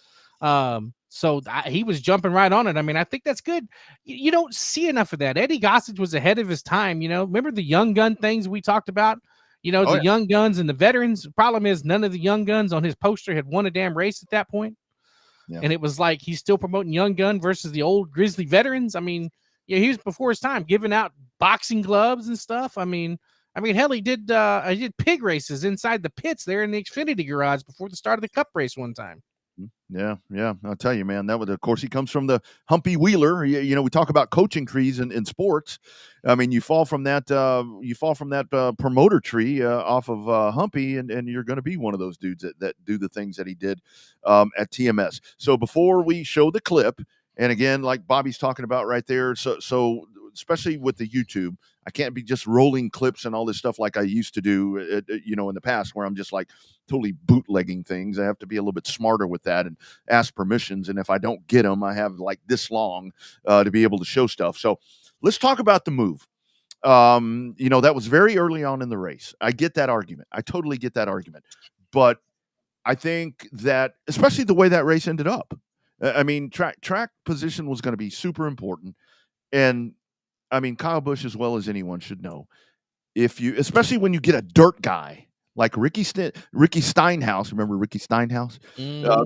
So he was jumping right on it. I mean, I think that's good. You don't see enough of that. Eddie Gossage was ahead of his time. Remember the young gun things we talked about? Young guns and the veterans. The problem is none of the young guns on his poster had won a damn race at that point. Yeah. And it was like he's still promoting young gun versus the old grizzly veterans. I mean, he was before his time, giving out boxing gloves and stuff. I mean, hell, he did pig races inside the pits there in the Xfinity garage before the start of the Cup race one time. Yeah. I'll tell you, man, of course, he comes from the Humpy Wheeler. We talk about coaching trees in sports. I mean, you fall from that promoter tree off of Humpy, and you're going to be one of those dudes that do the things that he did at TMS. So before we show the clip, and again, like Bobby's talking about right there, so especially with the YouTube, I can't be just rolling clips and all this stuff like I used to do, in the past, where I'm just like totally bootlegging things. I have to be a little bit smarter with that and ask permissions. And if I don't get them, I have like this long to be able to show stuff. So let's talk about the move. That was very early on in the race. I get that argument. I totally get that argument. But I think that, especially the way that race ended up, I mean, track position was going to be super important. And I mean, Kyle Busch, as well as anyone, should know, especially when you get a dirt guy like Ricky Steinhaus. Remember Ricky Steinhaus? Mm.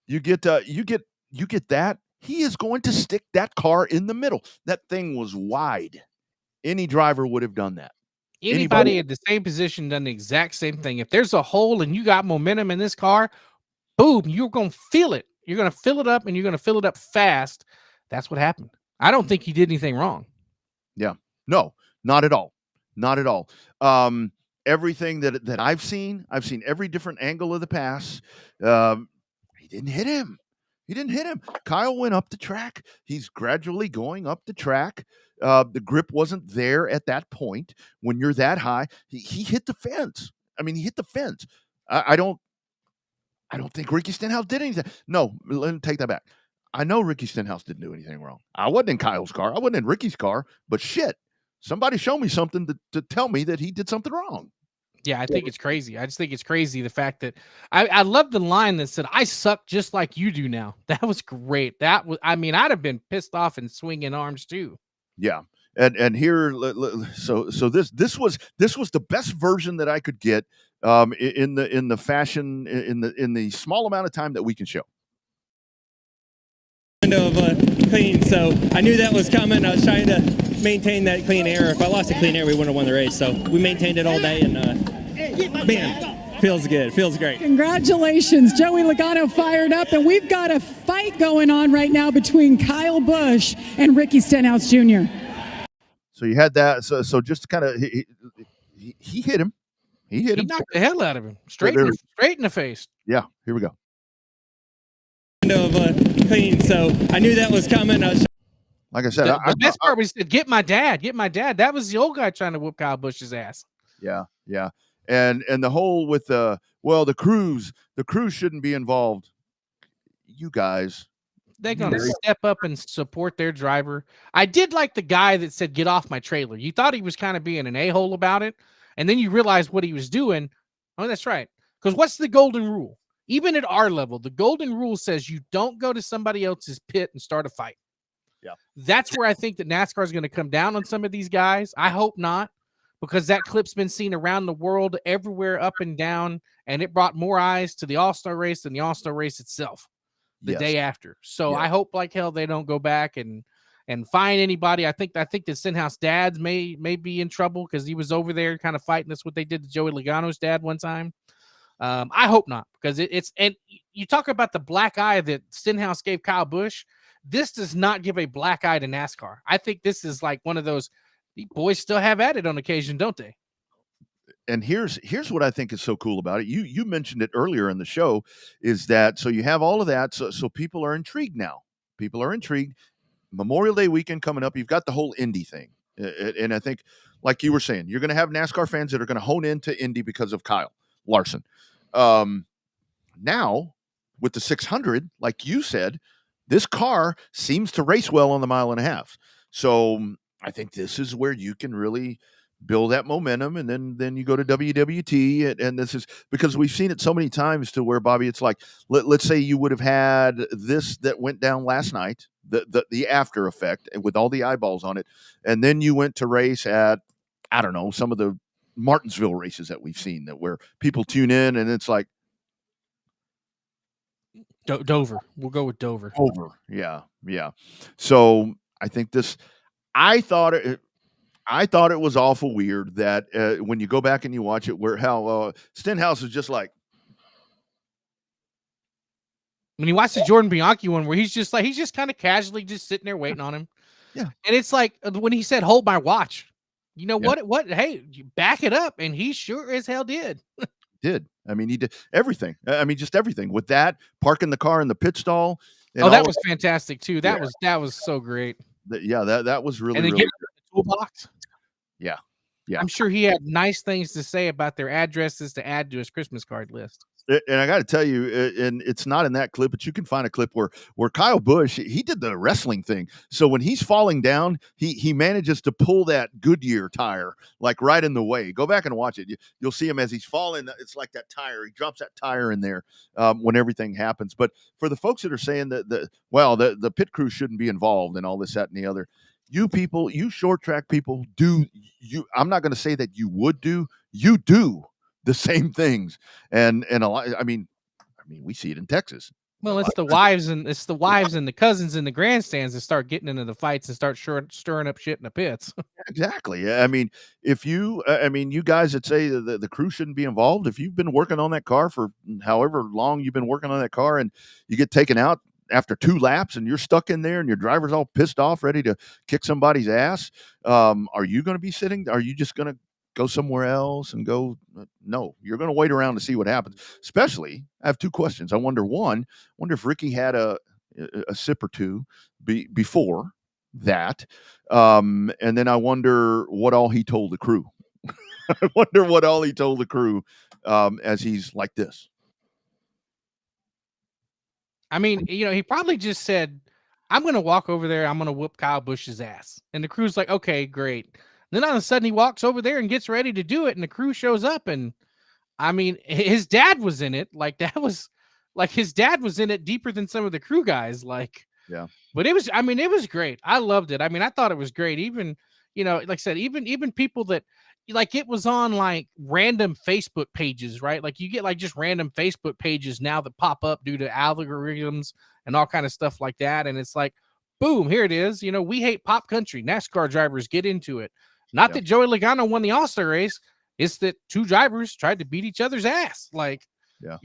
You get that. He is going to stick that car in the middle. That thing was wide. Any driver would have done that. Anybody at the same position done the exact same thing. If there's a hole and you got momentum in this car, boom, you're going to feel it. You're going to fill it up, and you're going to fill it up fast. That's what happened. I don't think he did anything wrong. Yeah, no, not at all. Not at all. Everything that I've seen every different angle of the pass. He didn't hit him. Kyle went up the track. He's gradually going up the track. The grip wasn't there at that point. When you're that high, he hit the fence. I mean, he hit the fence. I don't think Ricky Stenhouse did anything. No, let me take that back. I know Ricky Stenhouse didn't do anything wrong. I wasn't in Kyle's car. I wasn't in Ricky's car. But shit, somebody show me something to tell me that he did something wrong. Yeah, I think it's crazy. I just think it's crazy the fact that I love the line that said, "I suck just like you do now." That was great. That was, I mean, I'd have been pissed off and swinging arms too. Yeah. And here, so this was the best version that I could get in the fashion in the small amount of time that we can show. Of clean, so I knew that was coming. I was trying to maintain that clean air. If I lost the clean air, we wouldn't have won the race. So we maintained it all day, and man, feels good, feels great. Congratulations, Joey Logano fired up, and we've got a fight going on right now between Kyle Busch and Ricky Stenhouse Jr. So you had that. So just kind of he hit him. He knocked the hell out of him, straight in the face. Yeah, here we go. Of clean, so I knew that was coming. Like I said, the best part was get my dad. That was the old guy trying to whoop Kyle Busch's ass. Yeah, and the whole with the crews shouldn't be involved. You guys, they're gonna step up and support their driver. I did like the guy that said, "Get off my trailer." You thought he was kind of being an a-hole about it, and then you realize what he was doing. Oh, that's right. Because what's the golden rule? Even at our level, the golden rule says you don't go to somebody else's pit and start a fight. Yeah. That's where I think that NASCAR is going to come down on some of these guys. I hope not, because that clip's been seen around the world, everywhere, up and down, and it brought more eyes to the All-Star race than the All-Star race itself the day after. So I hope like hell they don't go back and find anybody. I think that Stenhouse dads may be in trouble because he was over there kind of fighting this, what they did to Joey Logano's dad one time. I hope not, because it's and you talk about the black eye that Stenhouse gave Kyle Busch. This does not give a black eye to NASCAR. I think this is like one of those, the boys still have at it on occasion, don't they? And here's what I think is so cool about it. You mentioned it earlier in the show, is that so you have all of that, so people are intrigued now. People are intrigued. Memorial Day weekend coming up, you've got the whole Indy thing, and I think, like you were saying, you're going to have NASCAR fans that are going to hone into Indy because of Kyle Larson. Now with the 600, like you said, this car seems to race well on the 1.5 miles. So I think this is where you can really build that momentum, and then you go to WWT, and this is because we've seen it so many times to where, Bobby, it's like, let's say you would have had this that went down last night, the after effect, and with all the eyeballs on it, and then you went to race at, I don't know, some of the Martinsville races that we've seen, that where people tune in and it's like Dover. We'll go with Dover. Yeah. So I think I thought it was awful weird that when you go back and you watch it, where how Stenhouse is just like, when you watch the Jordan Bianchi one, where he's just kind of casually just sitting there waiting on him. Yeah. And it's like when he said, "Hold my watch." You know what? Hey, you back it up, and he sure as hell did. I mean, he did everything. I mean, just everything with that, parking the car in the pit stall. That was fantastic too. That was so great. That was really, and then really get the toolbox. Yeah. I'm sure he had nice things to say about their addresses to add to his Christmas card list. And I got to tell you, and it's not in that clip, but you can find a clip where Kyle Busch, he did the wrestling thing. So when he's falling down, he manages to pull that Goodyear tire like right in the way. Go back and watch it. You'll see him as he's falling. It's like that tire. He drops that tire in there when everything happens. But for the folks that are saying that the pit crew shouldn't be involved and all this, that, and the other, you people, you short track people I'm not going to say that you do the same things, and a lot. I mean, we see it in Texas. Well, it's the wives and the cousins in the grandstands that start getting into the fights and start stirring up shit in the pits. Exactly. I mean, you guys that say the crew shouldn't be involved, if you've been working on that car for however long you've been working on that car, and you get taken out after 2 laps and you're stuck in there and your driver's all pissed off, ready to kick somebody's ass, are you going to be sitting? Are you just going to go somewhere else and go? No, you're going to wait around to see what happens. Especially, I have 2 questions. I wonder if Ricky had a sip or 2 before that, and then I wonder what all he told the crew. I wonder what all he told the crew as he's like this. I mean, he probably just said, "I'm going to walk over there. I'm going to whoop Kyle Busch's ass," and the crew's like, "Okay, great." Then all of a sudden he walks over there and gets ready to do it, and the crew shows up, and I mean, his dad was in it. Like that was like his dad was in it deeper than some of the crew guys. Like, Yeah. But it was, I mean, it was great. I loved it. I mean, I thought it was great. Even, like I said, even people that like it was on like random Facebook pages, right? Like you get like just random Facebook pages now that pop up due to algorithms and all kind of stuff like that. And it's like, boom, here it is. We hate pop country. NASCAR drivers get into it. Not that Joey Logano won the All-Star race. It's that two drivers tried to beat each other's ass. Like,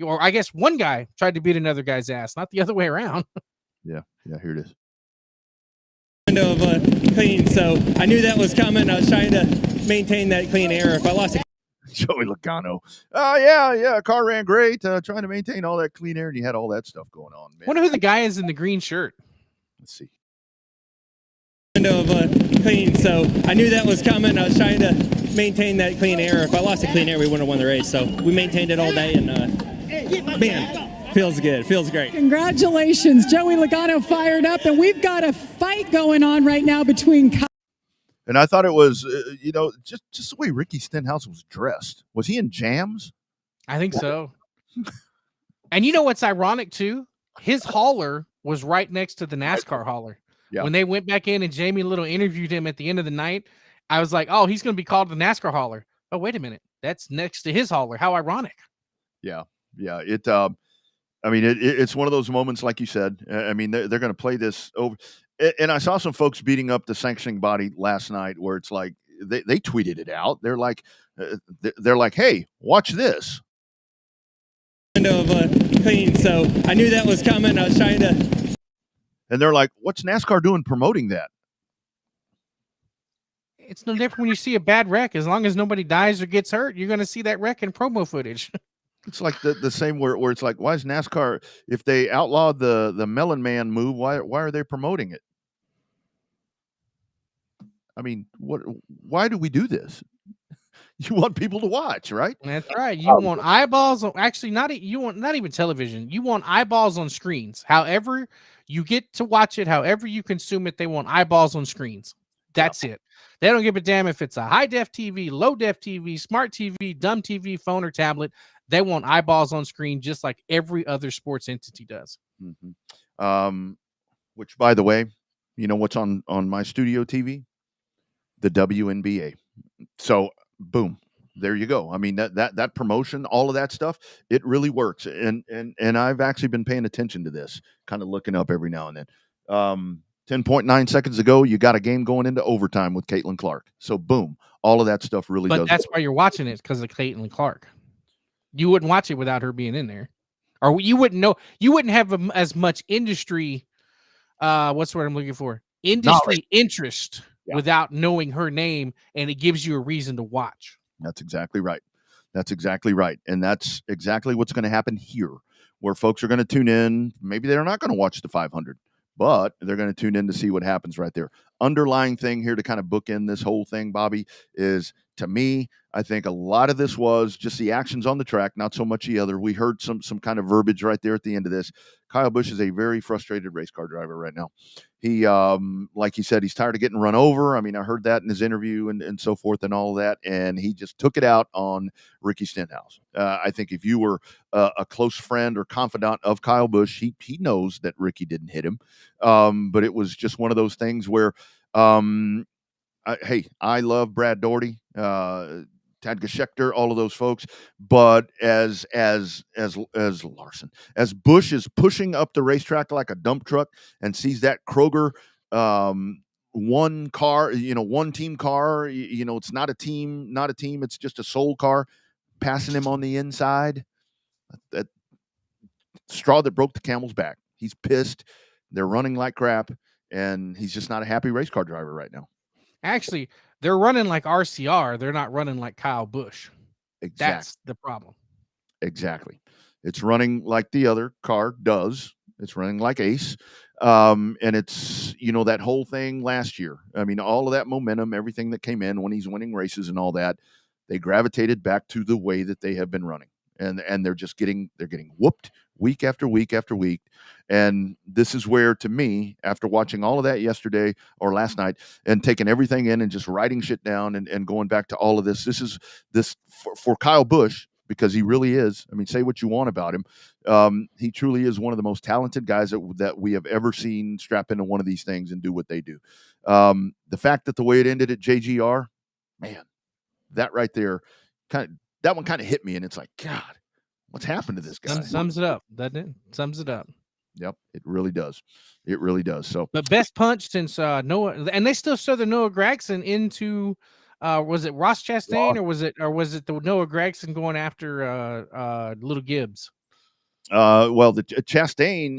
or I guess one guy tried to beat another guy's ass, not the other way around. Yeah, here it is. Of clean, so I knew that was coming. I was trying to maintain that clean air. If I lost it, Joey Logano. Oh yeah, car ran great. Trying to maintain all that clean air, and you had all that stuff going on. Man. Wonder who the guy is in the green shirt. Let's see. Of clean, so I knew that was coming. I was trying to maintain that clean air. If I lost the clean air, we wouldn't have won the race. So we maintained it all day, and man, feels good. Feels great. Congratulations, Joey Logano fired up, and we've got a fight going on right now between. And I thought it was, just the way Ricky Stenhouse was dressed. Was he in jams? I think so. And you know what's ironic too? His hauler was right next to the NASCAR hauler. Yeah. When they went back in and Jamie Little interviewed him at the end of the night, I was like, oh, he's going to be called the NASCAR hauler. Oh, wait a minute. That's next to his hauler. How ironic. Yeah. It's one of those moments, like you said. I mean, they're going to play this over. And I saw some folks beating up the sanctioning body last night where it's like they tweeted it out. They're like, hey, watch this. Of clean, so I knew that was coming. I was trying to. And they're like, what's NASCAR doing promoting that? It's no different when you see a bad wreck. As long as nobody dies or gets hurt, you're going to see that wreck in promo footage. It's like the same where it's like, why is NASCAR, if they outlawed the Melon Man move, why are they promoting it? I mean, why do we do this? You want people to watch, right? That's right. You want eyeballs on, actually not even television. You want eyeballs on screens. However you get to watch it, however you consume it, they want eyeballs on screens. That's it. They don't give a damn if it's a high def TV, low def TV, smart TV, dumb TV, phone or tablet. They want eyeballs on screen just like every other sports entity does. Mm-hmm. Which, by the way, you know what's on my studio TV? The WNBA. So boom, there you go. I mean, that promotion, all of that stuff, it really works. And I've actually been paying attention to this, kind of looking up every now and then. 10.9 seconds ago, you got a game going into overtime with Caitlin Clark. So boom, all of that stuff really does. But that's why you're watching it, because of Caitlin Clark. You wouldn't watch it without her being in there, or you wouldn't know. You wouldn't have as much industry. What's the word I'm looking for? Industry interest. Yeah. Without knowing her name, and it gives you a reason to watch. That's exactly right. And that's exactly what's going to happen here, where folks are going to tune in. Maybe they're not going to watch the 500, but they're going to tune in to see what happens right there. Underlying thing here to kind of bookend this whole thing, Bobby, is, to me, I think a lot of this was just the actions on the track, not so much the other. We heard some kind of verbiage right there at the end of this. Kyle Busch is a very frustrated race car driver right now. He, like he said, he's tired of getting run over. I mean, I heard that in his interview and so forth and all of that. And he just took it out on Ricky Stenhouse. I think if you were a close friend or confidant of Kyle Busch, he knows that Ricky didn't hit him. But it was just one of those things where, hey, I love Brad Daugherty, Tad Schechter, all of those folks. But as Larson, as Busch is pushing up the racetrack like a dump truck and sees that Kroger one car, one team car, it's not a team, it's just a sole car passing him on the inside. That straw that broke the camel's back. He's pissed. They're running like crap, and he's just not a happy race car driver right now. Actually, they're running like RCR. They're not running like Kyle Busch. Exactly. That's the problem. Exactly. It's running like the other car does. It's running like Ace. And it's, that whole thing last year. I mean, all of that momentum, everything that came in when he's winning races and all that, they gravitated back to the way that they have been running. and they're getting whooped week after week after week. And this is where, to me, after watching all of that yesterday or last night and taking everything in and just writing shit down and going back to all of this, this for Kyle Busch, because he really is. I mean, say what you want about him. He truly is one of the most talented guys that we have ever seen strap into one of these things and do what they do. The fact that the way it ended at JGR, man, that right there, that one kind of hit me, and it's like, God, what's happened to this guy? Sums it up, doesn't it? Sums it up. Yep, it really does. It really does. So, but best punch since Noah, and they still show the Noah Gragson into. Was it Ross Chastain or was it the Noah Gragson going after Little Gibbs? Well, the Chastain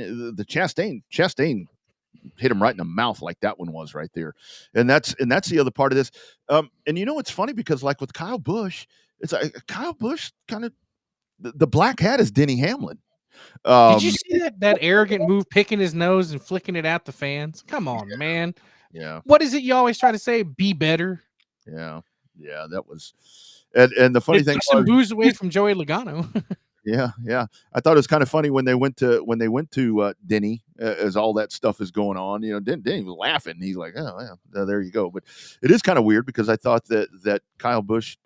hit him right in the mouth like that one was right there, and that's the other part of this. And you know it's funny because like with Kyle Busch, it's like Kyle Busch kind of the black hat is Denny Hamlin. Did you see that arrogant move, picking his nose and flicking it at the fans? Come on, man. Yeah. What is it you always try to say? Be better. Yeah. That was, and the funny thing took some booze away from Joey Logano. Yeah. I thought it was kind of funny when they went to Denny as all that stuff is going on. You know, Denny was laughing. He's like, "Oh, yeah, there you go." But it is kind of weird because I thought that Kyle Busch,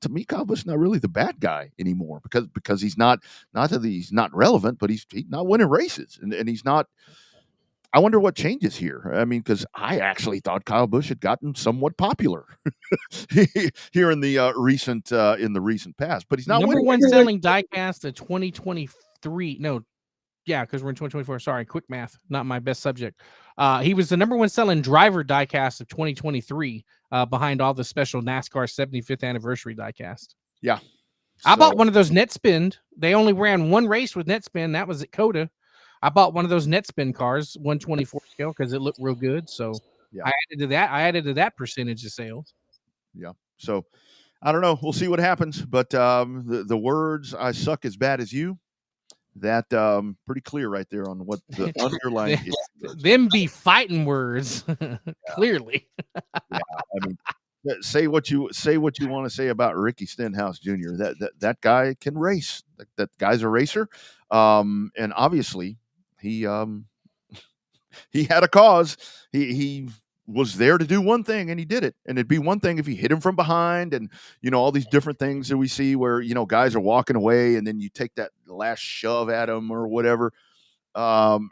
to me, Kyle Busch is not really the bad guy anymore because he's not that he's not relevant, but he's not winning races and he's not. I wonder what changes here. I mean, because I actually thought Kyle Busch had gotten somewhat popular here in the recent past, but he's not number winning. one selling diecast of 2023. No, yeah, because we're in 2024. Sorry, quick math, not my best subject. He was the number one selling driver diecast of 2023, behind all the special NASCAR 75th anniversary diecast. Yeah, I bought one of those net spin. They only ran one race with net spin. That was at COTA. I bought one of those net spin cars, 124 scale, because it looked real good. So yeah. I added to that percentage of sales. Yeah. So I don't know. We'll see what happens. But the words "I suck as bad as you," that pretty clear right there on what the underlying is. Them be fighting words, clearly. Yeah. I mean, say what you want to say about Ricky Stenhouse Jr. That guy can race. That guy's a racer. And obviously he had a cause. He was there to do one thing and he did it. And it'd be one thing if he hit him from behind and, you know, all these different things that we see where, you know, guys are walking away and then you take that last shove at him or whatever.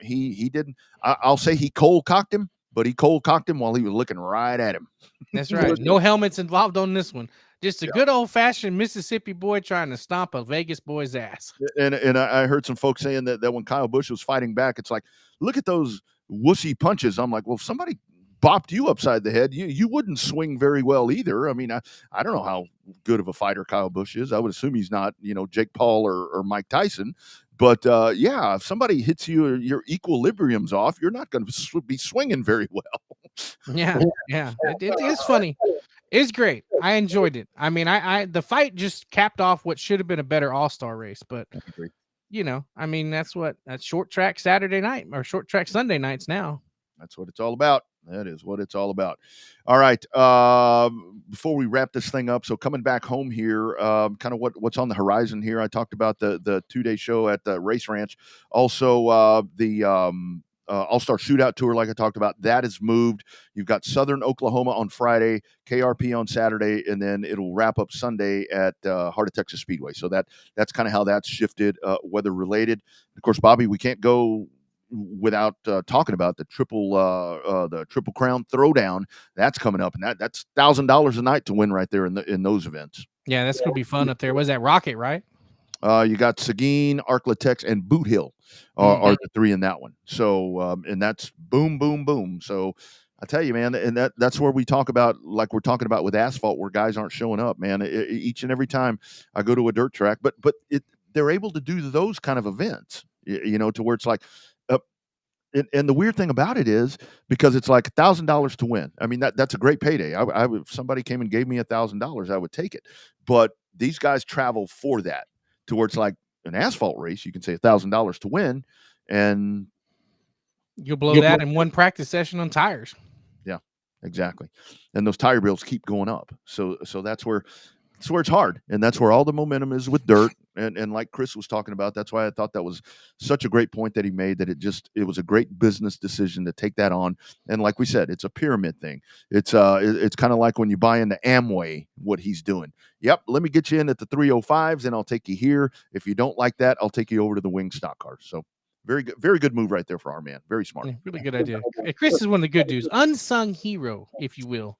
He didn't, I'll say he cold cocked him, but he cold cocked him while he was looking right at him. That's right. No helmets involved on this one. Just a good old fashioned Mississippi boy trying to stomp a Vegas boy's ass. And I heard some folks saying that when Kyle Busch was fighting back, it's like, look at those wussy punches. I'm like, well, if somebody bopped you upside the head, you wouldn't swing very well either. I mean, I don't know how good of a fighter Kyle Busch is. I would assume he's not, you know, Jake Paul or Mike Tyson. But yeah, if somebody hits you, your equilibrium's off, you're not going to be swinging very well. Yeah. It is funny. It's great. I enjoyed it. I mean, the fight just capped off what should have been a better all-star race, but you know, I mean, that's short track Saturday night or short track Sunday nights now. That's what it's all about. That is what it's all about. All right. Before we wrap this thing up, so coming back home here, kind of what's on the horizon here. I talked about the 2-day show at the Race Ranch. Also, the All-Star Shootout Tour, like I talked about, that is moved. You've got Southern Oklahoma on Friday, KRP on Saturday, and then it'll wrap up Sunday at Heart of Texas Speedway. So that's kind of how that's shifted, weather related. Of course, Bobby, we can't go without talking about the Triple Crown Throwdown. That's coming up, and that's $1,000 a night to win right there in those events. Yeah, that's gonna be fun up there. Was that Rocket, right? You got Seguin, Arklatex, and Boot Hill are the three in that one. So, and that's boom, boom, boom. So I tell you, man, and that's where we talk about, like we're talking about with asphalt, where guys aren't showing up, man. Each and every time I go to a dirt track, but they're able to do those kind of events, you know, to where it's like, and the weird thing about it is because it's like $1,000 to win. I mean, that's a great payday. If somebody came and gave me $1,000, I would take it. But these guys travel for that. To where it's like an asphalt race, you can say $1,000 to win, and you'll blow that in one practice session on tires. Yeah, exactly. And those tire bills keep going up. So that's where That's where it's hard, and that's where all the momentum is with dirt. And like Chris was talking about, that's why I thought that was such a great point that he made. That it was a great business decision to take that on. And like we said, it's a pyramid thing. It's kind of like when you buy into Amway, what he's doing. Yep, let me get you in at the 305s, and I'll take you here. If you don't like that, I'll take you over to the wing stock cars. So very good move right there for our man. Very smart. Yeah, really good idea. Chris is one of the good dudes, unsung hero, if you will,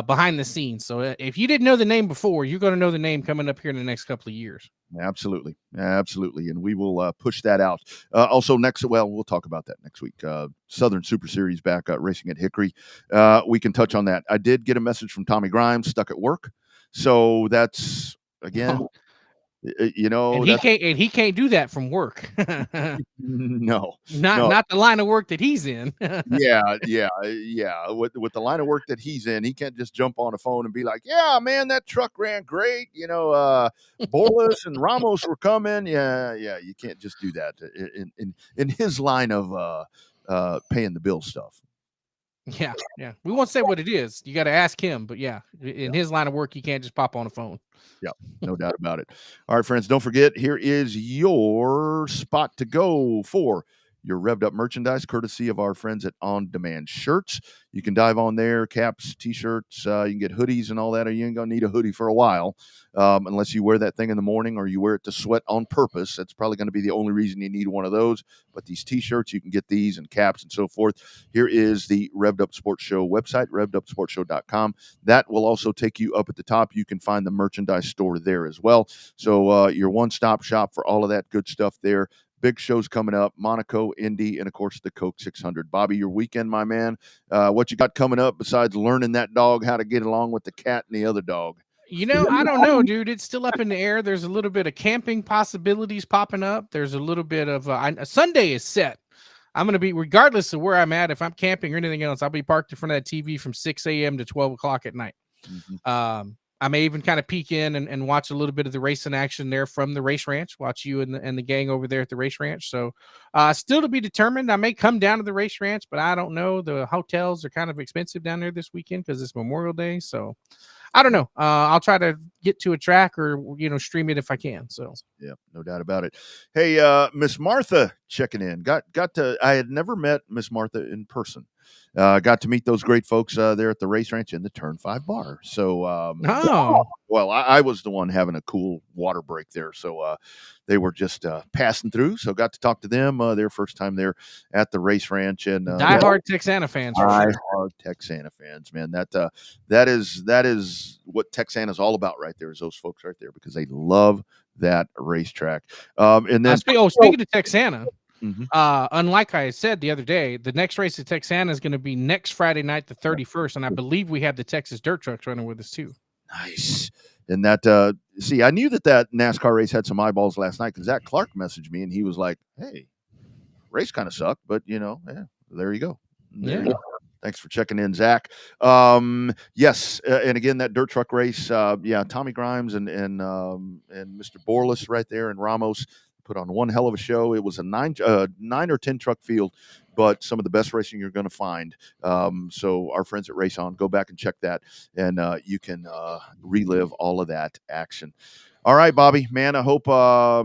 behind the scenes. So if you didn't know the name before, you're going to know the name coming up here in the next couple of years. Absolutely. And we will push that out. Also we'll talk about that next week. Southern Super Series back racing at Hickory. We can touch on that. I did get a message from Tommy Grimes, stuck at work. So that's, again, and he can't do that from work. No, not the line of work that he's in. yeah. With the line of work that he's in, he can't just jump on a phone and be like, "Yeah, man, that truck ran great." Borlas and Ramos were coming. Yeah. You can't just do that in his line of paying the bill stuff. Yeah. We won't say what it is. You got to ask him. But in his line of work, you can't just pop on a phone. Yeah, no doubt about it. All right, friends, don't forget, here is your spot to go for your Revved Up merchandise, courtesy of our friends at On Demand Shirts. You can dive on there, caps, T-shirts. You can get hoodies and all that, or you ain't going to need a hoodie for a while, unless you wear that thing in the morning or you wear it to sweat on purpose. That's probably going to be the only reason you need one of those. But these T-shirts, you can get these and caps and so forth. Here is the Revved Up Sports Show website, revvedupsportshow.com. That will also take you up at the top. You can find the merchandise store there as well. So your one-stop shop for all of that good stuff there. Big shows coming up, Monaco, Indy, and, of course, the Coke 600. Bobby, your weekend, my man. What you got coming up besides learning that dog how to get along with the cat and the other dog? I don't know, dude. It's still up in the air. There's a little bit of camping possibilities popping up. There's a little bit of Sunday is set. I'm going to be, regardless of where I'm at, if I'm camping or anything else, I'll be parked in front of that TV from 6 a.m. to 12 o'clock at night. Mm-hmm. I may even kind of peek in and watch a little bit of the racing action there from the race ranch, watch you and the gang over there at the race ranch. So still to be determined. I may come down to the race ranch, but I don't know. The hotels are kind of expensive down there this weekend because it's Memorial Day. So I don't know. I'll try to get to a track or, stream it if I can. So, yeah, no doubt about it. Hey, Miss Martha checking in. I had never met Miss Martha in person. Got to meet those great folks there at the race ranch in the Turn 5 bar. So, well, I was the one having a cool water break there. So they were just passing through. So got to talk to them their first time there at the race ranch. And diehard Texana fans. Diehard Texana fans, man. That is what Texana is all about right there, is those folks right there, because they love that racetrack. And then speaking of Texana, unlike I said the other day, the next race at Texana is going to be next Friday night, the 31st, and I believe we have the Texas Dirt Trucks running with us too. Nice. And that I knew that NASCAR race had some eyeballs last night because Zach Clark messaged me and he was like, "Hey, race kind of sucked, but there you go." There you go. Thanks for checking in, Zach. Yes, and again, that dirt truck race, Tommy Grimes and Mr. Borlas right there, and Ramos put on one hell of a show. It was a 9 or 10 truck field, but some of the best racing you're going to find. So our friends at Race On, go back and check that, and you can relive all of that action. All right, Bobby, man, I hope I'll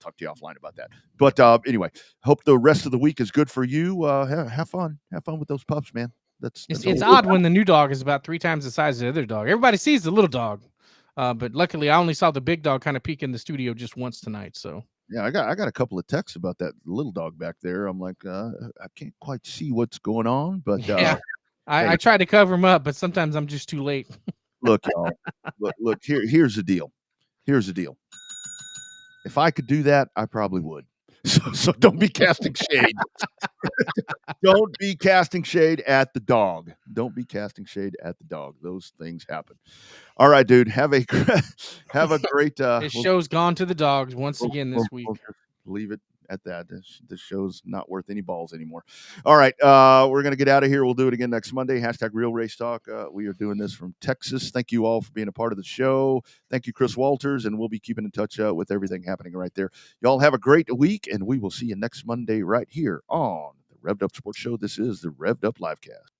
talk to you offline about that. But anyway, hope the rest of the week is good for you. Have fun with those pups, man. It's odd when the new dog is about 3 times the size of the other dog. Everybody sees the little dog. But luckily, I only saw the big dog kind of peek in the studio just once tonight. So yeah, I got a couple of texts about that little dog back there. I'm like, I can't quite see what's going on, but I try to cover him up, but sometimes I'm just too late. Look, y'all, look here. Here's the deal. If I could do that, I probably would. So don't be casting shade. Don't be casting shade at the dog. Don't be casting shade at the dog. Those things happen. All right, dude. Have a great. This show's gone to the dogs once again this week. We'll leave it at that. This show's not worth any balls anymore. All right, we're gonna get out of here. We'll do it again next Monday. #Real Race Talk. We are doing this from Texas. Thank you all for being a part of the show. Thank you, Chris Walters, and we'll be keeping in touch with everything happening right there. Y'all have a great week, and we will see you next Monday right here on the Revved Up Sports Show. This is the Revved Up Livecast.